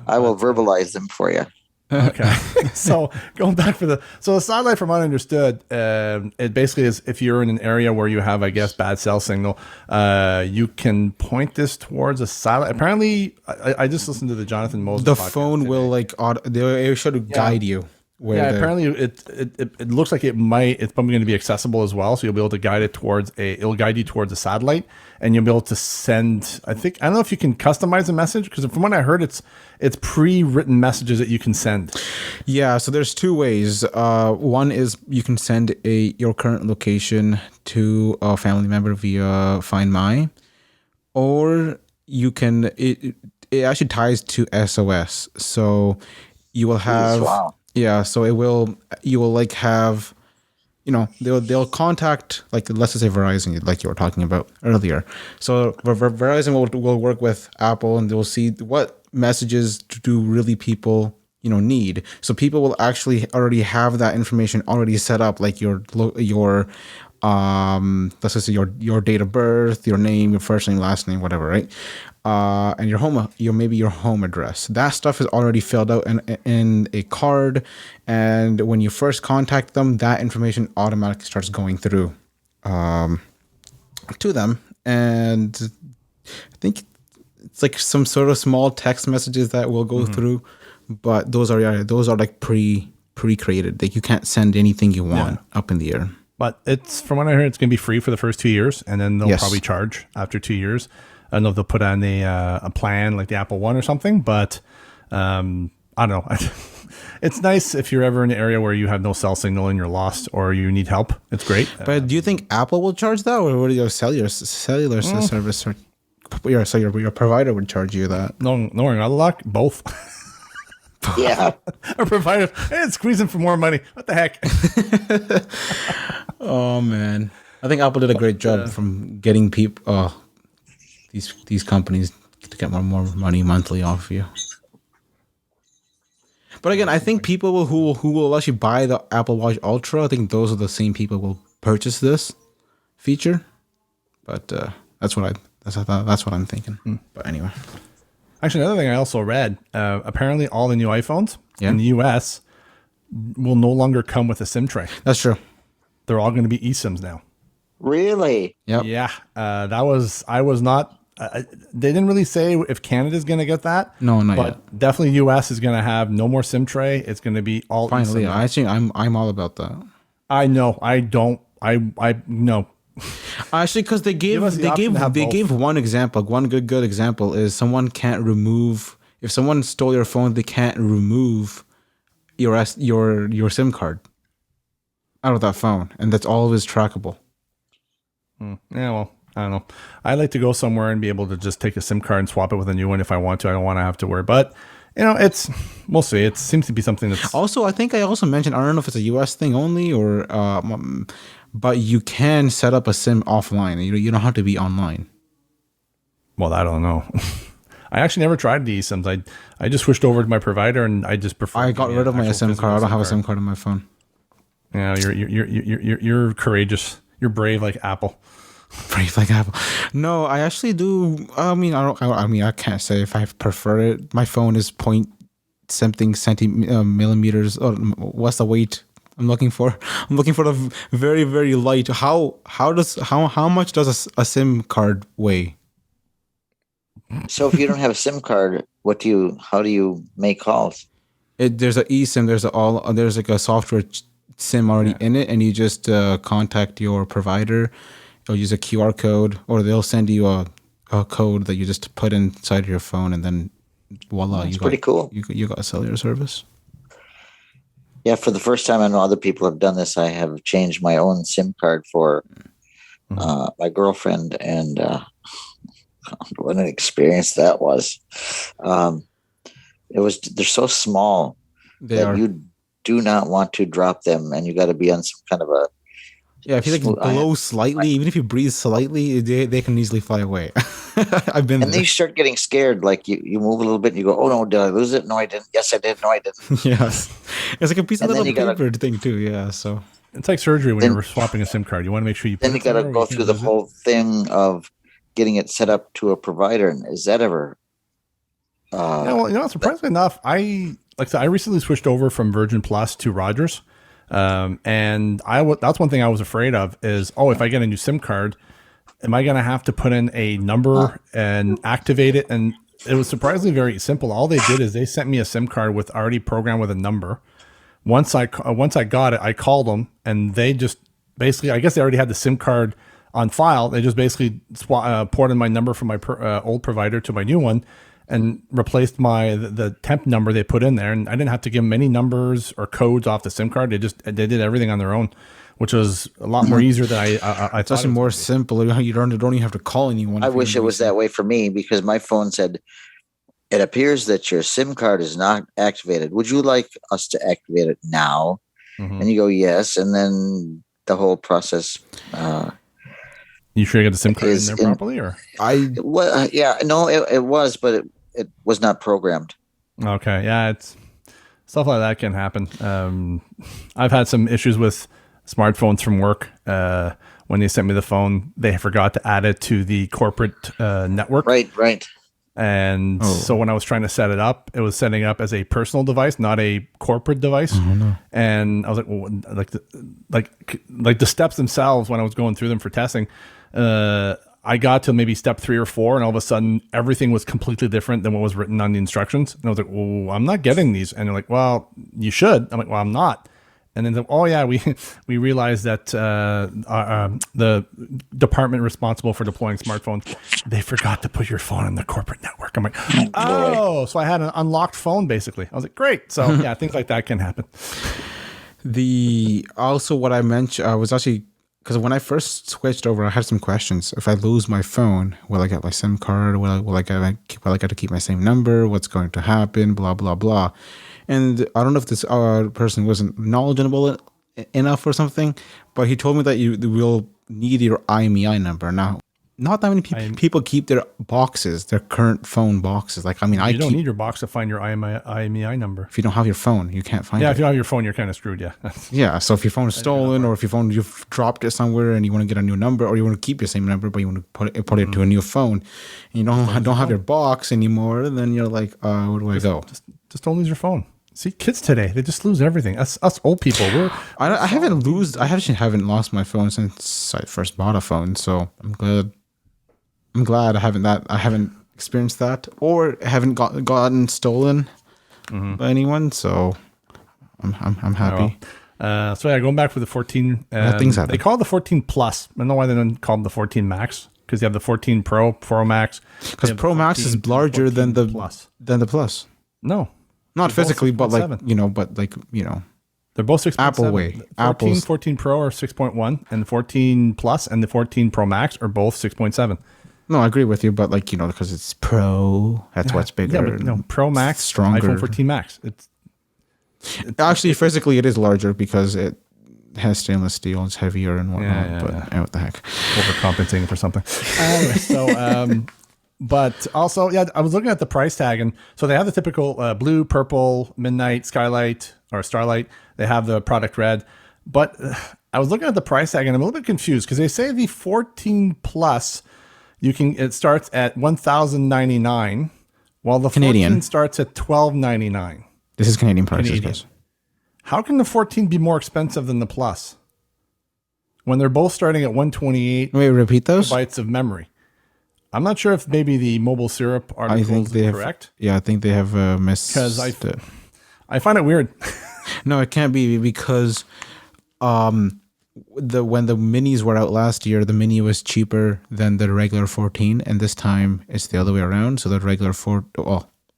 I will verbalize them for you. Okay. So going back the satellite, from what I understood, it basically is if you're in an area where you have, I guess, bad cell signal, you can point this towards a satellite. Apparently, I just listened to the Jonathan Moses. The phone will it should guide you. Apparently it looks like it's probably going to be accessible as well. So you'll be able to guide it it'll guide you towards a satellite, and you'll be able to send, I don't know if you can customize a message, because from what I heard, it's pre-written messages that you can send. Yeah. So there's two ways. One is you can send your current location to a family member via Find My, or you can, it actually ties to SOS. So you will have, yeah, so you will have, they'll contact, let's just say Verizon, like you were talking about earlier. So Verizon will work with Apple, and they'll see what messages do really people need. So people will actually already have that information already set up, like your let's just say your date of birth, your name, your first name, last name, whatever, right? And your home address. That stuff is already filled out in a card, and when you first contact them, that information automatically starts going through to them. And I think it's like some sort of small text messages that will go through, but those are like pre-created. Like you can't send anything you want up in the air. But it's, from what I heard, it's going to be free for the first 2 years, and then they'll probably charge after 2 years. I don't know if they'll put on a plan like the Apple One or something, but I don't know. It's nice if you're ever in an area where you have no cell signal and you're lost or you need help. It's great. But do you think Apple will charge that, or would your cellular service, or your provider would charge you that? No, not luck. Both. Yeah. Our provider, it's squeezing for more money. What the heck? Oh man, I think Apple did a great job from getting people, these companies to get more money monthly off you. But again, I think people who will actually buy the Apple Watch Ultra, I think those are the same people who will purchase this feature. But that's what I'm thinking. But anyway. Actually, another thing I also read, apparently all the new iPhones in the US will no longer come with a SIM tray. That's true. They're all going to be eSIMs now. Really? Yep. Yeah. I was not, they didn't really say if Canada's going to get that. No, not but yet. Definitely US is going to have no more SIM tray. It's going to be all Finally, eSIM. actually, I'm all about that. I know. I no. Actually, because they gave one example. One good example is someone can't remove, if someone stole your phone, they can't remove your SIM card out of that phone, and that's always trackable. Yeah, well, I don't know. I like to go somewhere and be able to just take a SIM card and swap it with a new one if I want to. I don't want to have to worry, but we'll see. It seems to be something that's also. I think I also mentioned, I don't know if it's a US thing only or. But you can set up a SIM offline. You don't have to be online. Well, I don't know. I actually never tried the eSIMs. I just switched over to my provider, and I just prefer. I got rid of my SIM card. I don't have a SIM card on my phone. Yeah, you're courageous. You're brave like Apple. Brave like Apple. No, I actually do. I mean, I can't say if I prefer it. My phone is point something millimeters. Oh, what's the weight? I'm looking for the very, very light. How much does a SIM card weigh? So if you don't have a SIM card, how do you make calls? There's an eSIM. There's like a software SIM already in it, and you just contact your provider. They'll use a QR code, or they'll send you a code that you just put inside your phone, and then voila, That's pretty cool. You got a cellular service. Yeah, for the first time, I know other people have done this. I have changed my own SIM card for my girlfriend, and what an experience that was. They're so small that you do not want to drop them, and you got to be on some kind of a. Yeah, if you blow slightly, even if you breathe slightly, they can easily fly away. I've been. And then you start getting scared. Like you move a little bit, and you go, "Oh no, did I lose it? No, I didn't. Yes, I did. No, I didn't." Yes, it's like a piece of little paper thing too. Yeah, so it's like surgery when you're swapping a SIM card. You want to make sure you. Then you got to go through the whole thing of getting it set up to a provider. And is that ever? Surprisingly enough, I recently switched over from Virgin Plus to Rogers. And that's one thing I was afraid of is, if I get a new SIM card, am I going to have to put in a number and activate it? And it was surprisingly very simple. All they did is they sent me a SIM card with already programmed with a number. Once I got it, I called them, and they just basically, I guess they already had the SIM card on file. They just basically ported my number from my old provider to my new one, and replaced the temp number they put in there, and I didn't have to give them any numbers or codes off the SIM card. They did everything on their own, which was a lot more easier than I thought. It's actually more simple. You don't even have to call anyone. I wish it was that way for me, because my phone said, "It appears that your SIM card is not activated. Would you like us to activate it now?" And you go, "Yes," and then the whole process. You sure you got the SIM card in there properly, or it was, but it was not programmed. Okay, yeah, Stuff like that can happen. I've had some issues with smartphones from work. When they sent me the phone, they forgot to add it to the corporate network. Right. And so when I was trying to set it up, it was setting up as a personal device, not a corporate device. Oh, no. And I was like, well, like the steps themselves, when I was going through them for testing, I got to maybe step 3 or 4, and all of a sudden everything was completely different than what was written on the instructions. And I was like, well, I'm not getting these. And they're like, well, you should. I'm like, well, I'm not. And then, oh yeah, we realized that the department responsible for deploying smartphones, they forgot to put your phone in the corporate network. I'm like, oh, so I had an unlocked phone basically. I was like, great. So yeah, things like that can happen. Also what I mentioned, I was actually, because when I first switched over, I had some questions. If I lose my phone, will I get my SIM card? Will I get to keep my same number? What's going to happen? Blah blah blah. And I don't know if this person wasn't knowledgeable enough or something, but he told me that you will need your IMEI number. Now, not that many people keep their boxes, their current phone boxes. Like, I mean, you don't need your box to find your IMEI number. If you don't have your phone, you can't find it. Yeah, if you don't have your phone, you're kind of screwed, yeah. Yeah, so if your phone is stolen, or if you've dropped it somewhere and you want to get a new number, or you want to keep your same number, but you want to put it to a new phone, and you don't have your box anymore, then you're like, where do I go? Just don't lose your phone. See, kids today, they just lose everything. Us old people, I actually haven't lost my phone since I first bought a phone, so I'm glad I haven't experienced that, or haven't gotten stolen by anyone. So I'm happy. So yeah, going back for the 14, things happen. They call it the 14 Plus. I don't know why they don't call it the 14 Max, because you have the 14 Pro Max. Because Pro Max is larger than the Plus. No. Not physically, but like, 7. They're both 6.7. Apple way. 14 Pro are 6.1, and the 14 Plus and the 14 Pro Max are both 6.7. No, I agree with you, but like, because it's Pro, that's what's bigger. Yeah, but no, Pro Max, stronger. iPhone 14 Max. It's actually, physically, it is larger because it has stainless steel. It's heavier and whatnot. What the heck? Overcompensating for something. But also, yeah, I was looking at the price tag, and so they have the typical blue, purple, midnight, skylight, or starlight. They have the product red, but I was looking at the price tag, and I'm a little bit confused because they say the 14 Plus, it starts at $1,099, while the Canadian 14 starts at $1,299. This is Canadian prices, guys. How can the 14 be more expensive than the Plus when they're both starting at 128? Wait, repeat those bytes of memory. I'm not sure if maybe the mobile syrup article is correct. Yeah, I think they have missed. Because I find it weird. No, it can't be, because when the minis were out last year, the mini was cheaper than the regular 14, and this time it's the other way around. So the regular so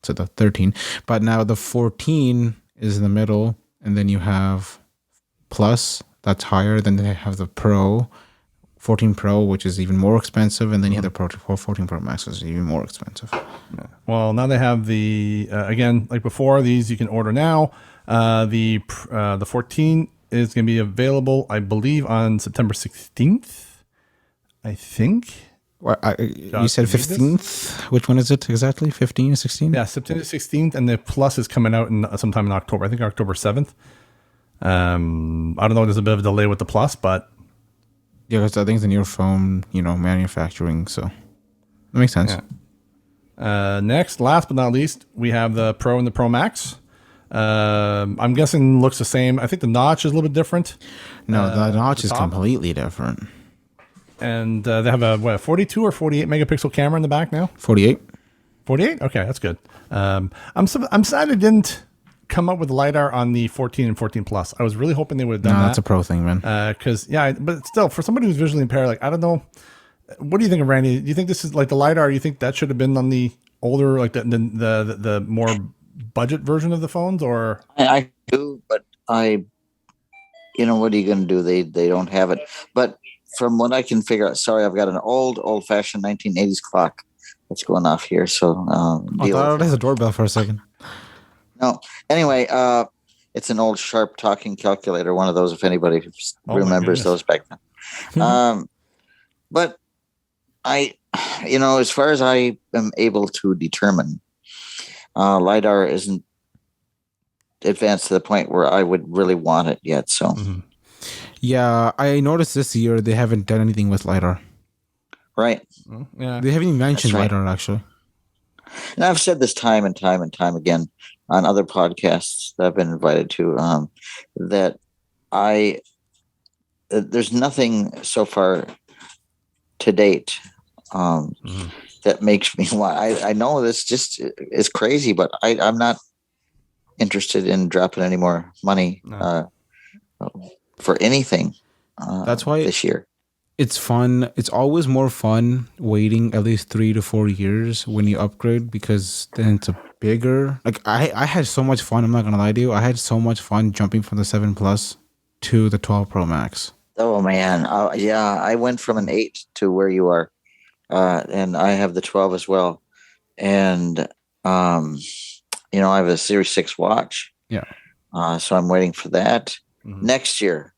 the 13, but now the 14 is in the middle, and then you have Plus that's higher. Then they have the Pro. 14 Pro, which is even more expensive, and then you have the 14 Pro Max, which is even more expensive. Yeah. Well, now they have the again, like before, these you can order now. The 14 is going to be available, I believe, on September 16th. I think. Well, you said 15th. Which one is it exactly? 15 or 16? Yeah, September 16th, and the Plus is coming out sometime in October. I think October 7th. I don't know. There's a bit of a delay with the Plus, but. Yeah, because I think it's a new phone, manufacturing, so that makes sense. Yeah. Next, last but not least, we have the Pro and the Pro Max. I'm guessing looks the same. I think the notch is a little bit different. No, the notch is completely different. And they have a 42 or 48 megapixel camera in the back now? 48. 48? Okay, that's good. I'm sad it didn't come up with LiDAR on the 14 and 14 Plus. I was really hoping they would have done that. No, that's a Pro thing, man. Because, but still, for somebody who's visually impaired, like, I don't know. What do you think of, Randy? Do you think this is like the LiDAR? You think that should have been on the older, like the more budget version of the phones, or? I do, but what are you going to do? They don't have it. But from what I can figure out, sorry, I've got an old-fashioned 1980s clock that's going off here. So I thought it was a doorbell for a second. No. Anyway, it's an old sharp talking calculator, one of those, if anybody remembers those back then. But as far as I am able to determine, LiDAR isn't advanced to the point where I would really want it yet. So, Yeah, I noticed this year they haven't done anything with LiDAR. right. Yeah. They haven't even mentioned That's right. LiDAR, actually. And I've said this time and time and time again on other podcasts that I've been invited to, that there's nothing so far to date that makes me want. I know this just is crazy, but I'm not interested in dropping any more money for anything. That's why this year. It's fun. It's always more fun waiting at least 3 to 4 years when you upgrade, because then it's a bigger. Like I had so much fun. I'm not gonna lie to you. I had so much fun jumping from the 7 Plus to the 12 Pro Max. Oh man, yeah, I went from an 8 to where you are, and I have the 12 as well. And I have a Series 6 watch. Yeah. So I'm waiting for that next year.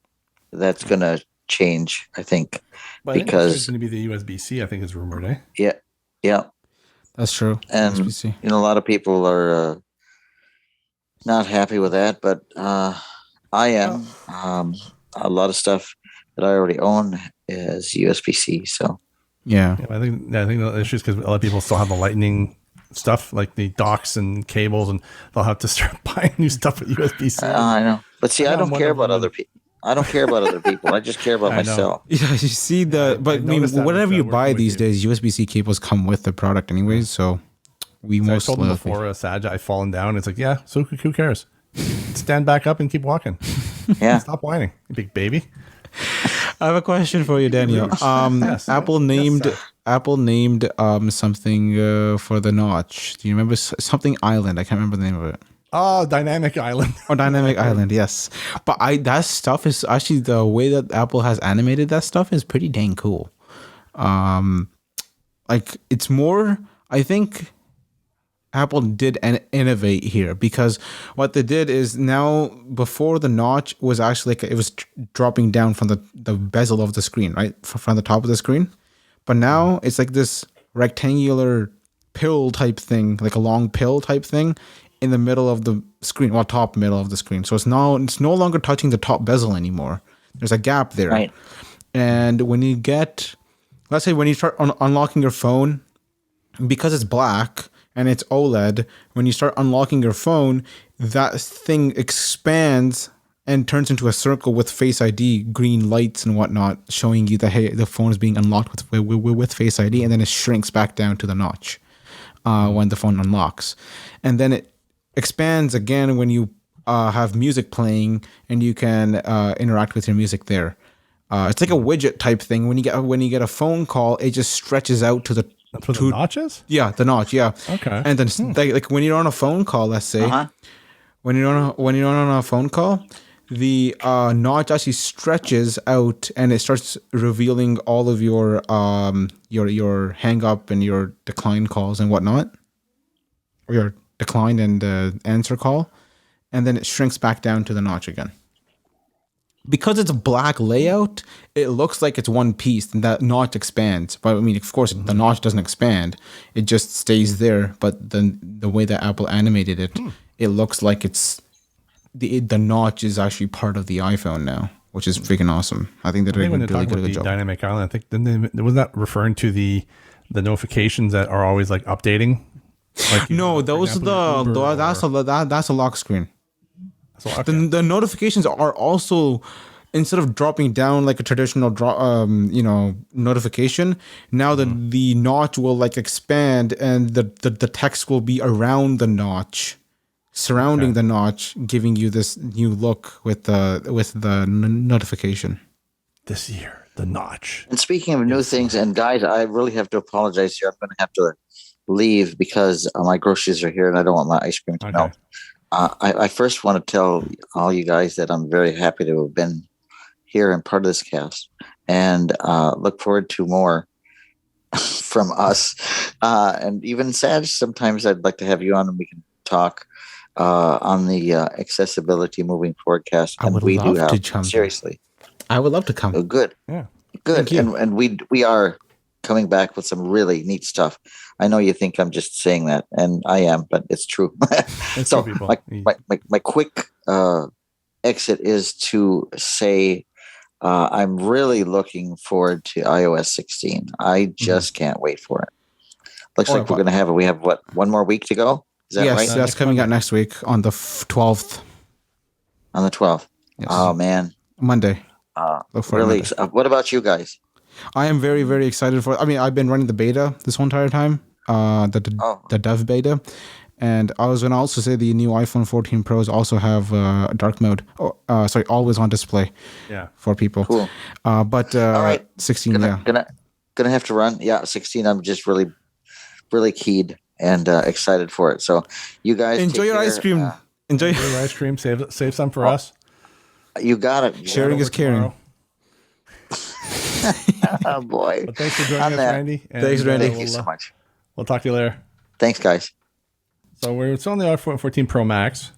That's gonna change, I think, because it's going to be the USB-C. I think is rumored, eh? Yeah, that's true. And USB-C. a lot of people are not happy with that, but I am. A lot of stuff that I already own is USB-C. So yeah, I think the issue is because a lot of people still have the Lightning stuff, like the docks and cables, and they'll have to start buying new stuff with USB-C. I know, but see, I don't care about other people. I don't care about other people. I just care about myself. Yeah, you see but I mean, whatever you buy these days, USB-C cables come with the product anyways. So I told them before, Saj, I've fallen down. It's like, yeah, so who cares? Stand back up and keep walking. Yeah, stop whining, you big baby. I have a question for you, Daniel. Yes. Apple named something for the notch. Do you remember something Island? I can't remember the name of it. Oh, Dynamic Island. Oh, Dynamic Island, yes. But that stuff is actually, the way that Apple has animated that stuff is pretty dang cool. Like, it's more, I think Apple did innovate here, because what they did is, now, before, the notch was actually it was dropping down from the bezel of the screen, right? From the top of the screen. But now it's like this rectangular pill type thing, like a long pill type thing, in the middle of the screen, well, top middle of the screen. So it's no longer touching the top bezel anymore. There's a gap there. Right. And when you let's say when you start unlocking your phone, because it's black and it's OLED, when you start unlocking your phone, that thing expands and turns into a circle with Face ID, green lights and whatnot, showing you that, hey, the phone is being unlocked with Face ID, and then it shrinks back down to the notch when the phone unlocks. And then it expands again when you have music playing, and you can interact with your music there. It's like a widget type thing. When you get a phone call, it just stretches out to the That's what the notch is? Yeah, the notch. Yeah. Okay. And then like when you're on a phone call, let's say, when you're on a phone call, the notch actually stretches out, and it starts revealing all of your hang up and your decline calls and whatnot, or your decline and answer call, and then it shrinks back down to the notch again. Because it's a black layout, it looks like it's one piece, and that notch expands. But I mean, of course, the notch doesn't expand; it just stays there. But then the way that Apple animated it, it looks like it's the notch is actually part of the iPhone now, which is freaking awesome. I think they're doing a really good job. Dynamic Island, I think was that referring to the notifications that are always like updating? Like no, those are that's a lock screen. The notifications are also, instead of dropping down like a traditional notification, now the notch will like expand, and the text will be around the notch, surrounding the notch, giving you this new look with the notification. This year, the notch. And speaking of new things, and guys, I really have to apologize here. I'm going to have to leave because my groceries are here and I don't want my ice cream to melt. I first want to tell all you guys that I'm very happy to have been here and part of this cast, and look forward to more from us. And even Saj, sometimes I'd like to have you on and we can talk on the accessibility moving forward cast. I would love to jump. Seriously. I would love to come. Oh, good. Yeah. Good. And we are coming back with some really neat stuff. I know you think I'm just saying that, and I am, but it's true. It's So true, people. my quick exit is to say I'm really looking forward to iOS 16. I just can't wait for it. Looks like we're going to have we have what, one more week to go? Is that right? Yes, that's coming out next week on the 12th. On the 12th. Yes. Oh man, Monday. really? What about you guys? I am very, very excited for it. I mean, I've been running the beta this whole entire time, the dev beta. And I was going to also say the new iPhone 14 Pros also have dark mode. Always on display. Yeah. For people. Cool. But all right, 16, gonna have to run. Yeah, 16. I'm just really, really keyed and excited for it. So, you guys enjoy your ice cream. Enjoy your ice cream. Save some for us. You got it. Sharing is caring. Oh boy! Well, thanks for joining us, Randy. Thanks, Randy. Thank you so much. We'll talk to you later. Thanks, guys. So we're still on the iPhone 14 Pro Max.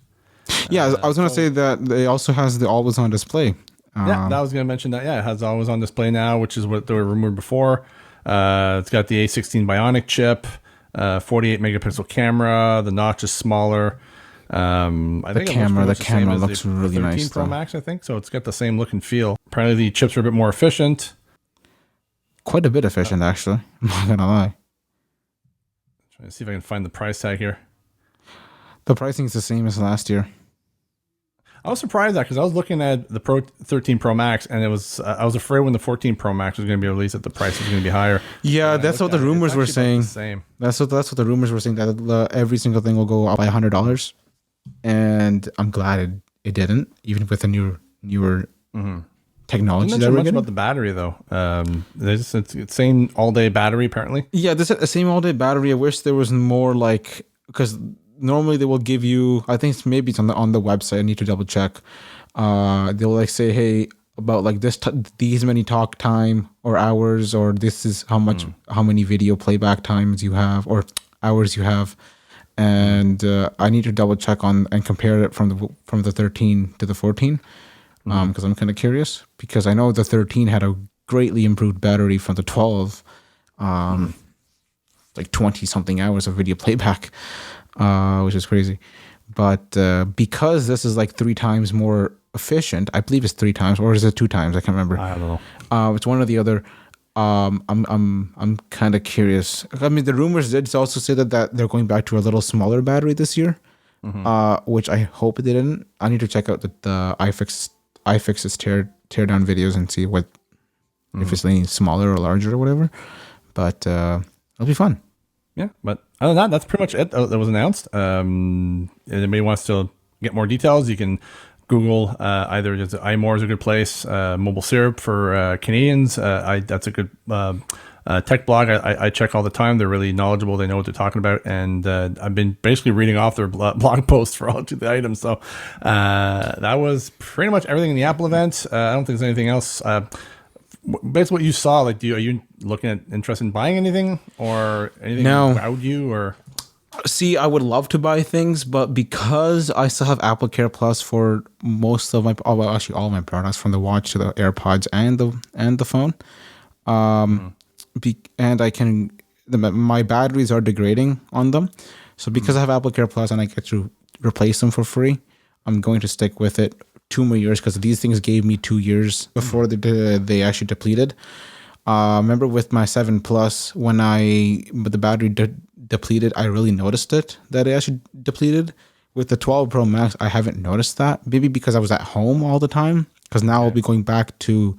Yeah, I was going to say that it also has the always on display. Yeah, I was going to mention that. Yeah, it has always on display now, which is what they were rumored before. It's got the A16 Bionic chip, 48 megapixel camera. The notch is smaller. I think the camera looks really nice. Pro Max, I think. So it's got the same look and feel. Apparently the chips are a bit more efficient. Quite a bit efficient, actually. I'm not going to lie. Trying to see if I can find the price tag here. The pricing is the same as last year. I was surprised that because I was looking at the 13 Pro Max and it was I was afraid when the 14 Pro Max was going to be released that the price was going to be higher. Yeah, that's what the rumors were saying. That's what the rumors were saying, that every single thing will go up by $100. And I'm glad it didn't, even with the newer technology. Didn't mention much about the battery though. It's saying all day battery apparently. Yeah, this is the same all day battery. I wish there was more because normally they will give you, I think maybe it's on the website. I need to double check. They'll say, hey, about these many talk time or hours, or this is how many video playback times you have or hours you have. And I need to double check on and compare it from the 13 to the 14 because I'm kind of curious, because I know the 13 had a greatly improved battery from the 12, 20 something hours of video playback, which is crazy. But because this is 3 times more efficient, I believe it's 3 times, or is it 2 times? I can't remember. I don't know. It's one or the other. I'm kind of curious. I mean, the rumors did also say that they're going back to a little smaller battery this year, which I hope they didn't. I need to check out the iFix's teardown videos and see what if it's any smaller or larger or whatever. But it'll be fun. Yeah, but other than that, that's pretty much it that was announced. Anybody wants to get more details, you can Google either just iMore is a good place, Mobile Syrup for Canadians. That's a good tech blog. I check all the time. They're really knowledgeable. They know what they're talking about, and I've been basically reading off their blog posts for all of the items. So that was pretty much everything in the Apple event. I don't think there's anything else. Based on what you saw, are you interested in buying anything or anything that wowed you or? See, I would love to buy things, but because I still have Apple Care Plus for most of actually all my products, from the watch to the AirPods and the phone, and my batteries are degrading on them. So because I have Apple Care Plus and I get to replace them for free, I'm going to stick with it 2 more years, because these things gave me 2 years before they actually depleted. Remember with my 7 Plus, when the battery depleted, I really noticed it, that it actually depleted. With the 12 Pro Max, I haven't noticed that. Maybe because I was at home all the time, because now I'll be going back to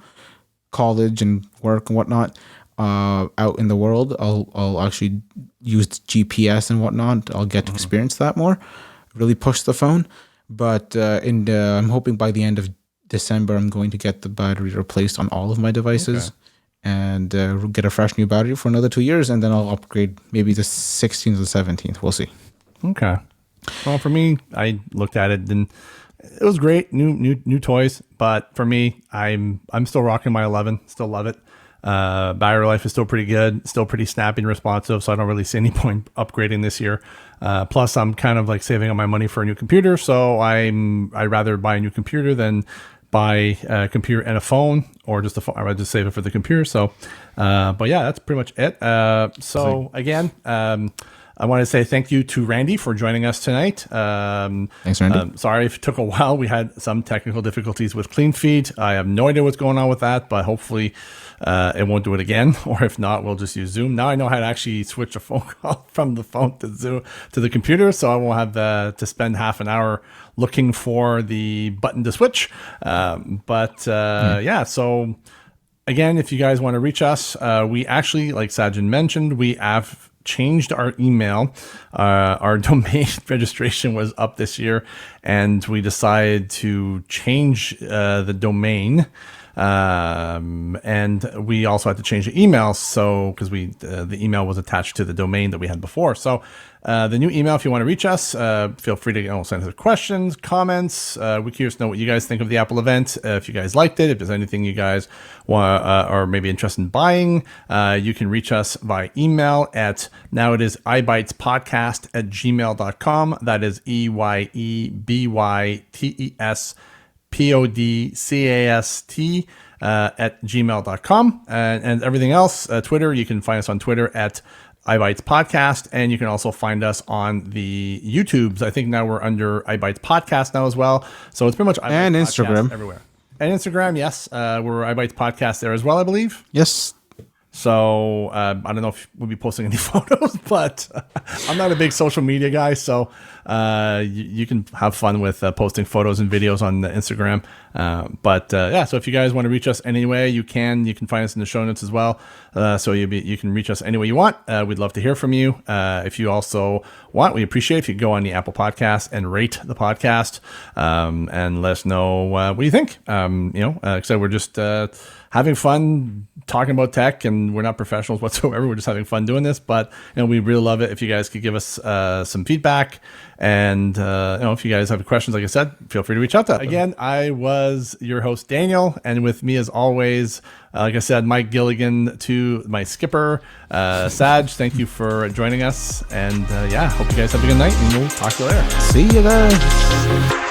college and work and whatnot out in the world. I'll actually use GPS and whatnot. I'll get to experience that more, really push the phone. But I'm hoping by the end of December, I'm going to get the battery replaced on all of my devices. And get a fresh new battery for another 2 years, and then I'll upgrade maybe the 16th or the 17th. We'll see. Okay. Well, for me, I looked at it and it was great, new toys. But for me, I'm still rocking my 11. Still love it. Battery life is still pretty good, still pretty snappy and responsive. So I don't really see any point upgrading this year. Plus, I'm kind of saving up my money for a new computer. So I'd rather buy a new computer than buy a computer and a phone, or just a phone. I would just save it for the computer. So, but yeah, that's pretty much it. So again, I want to say thank you to Randy for joining us tonight. Thanks, Randy. Sorry if it took a while. We had some technical difficulties with CleanFeed. I have no idea what's going on with that, but hopefully it won't do it again. Or if not, we'll just use Zoom. Now I know how to actually switch a phone call from the phone to Zoom to the computer, so I won't have to spend half an hour looking for the button to switch. Yeah, so again, if you guys want to reach us, we actually, like Sajin mentioned, we have changed our email. Our domain registration was up this year, and we decided to change the domain. And we also had to change the email, so because the email was attached to the domain that we had before. So the new email, if you want to reach us, feel free to send us questions, comments. We're curious to know what you guys think of the Apple event. If you guys liked it, if there's anything you guys want or maybe interested in buying, you can reach us via email at, now it is eyebytespodcast@gmail.com. That is eyebytespodcast at gmail.com. And everything else, Twitter, you can find us on Twitter at eyeBytes Podcast, and you can also find us on the YouTubes. I think now we're under eyeBytes Podcast now as well. So it's pretty much eyeBytes and Podcast Instagram everywhere. And Instagram, yes. We're eyeBytes Podcast there as well, I believe. Yes. So I don't know if we'll be posting any photos, but I'm not a big social media guy, so you can have fun with posting photos and videos on the Instagram. Yeah, so if you guys want to reach us anyway, you can find us in the show notes as well. So you can reach us any way you want. We'd love to hear from you. If you also want, we appreciate if you go on the Apple Podcast and rate the podcast, and let us know what you think. Like I said, we're just having fun talking about tech, and we're not professionals whatsoever. We're just having fun doing this, but we really love it if you guys could give us some feedback. And if you guys have questions, like I said, feel free to reach out to us. Again, I was your host, Daniel, and with me as always, like I said, Mike Gilligan, to my skipper, Saj. Thank you for joining us, and hope you guys have a good night, and we'll talk to you later. See you guys.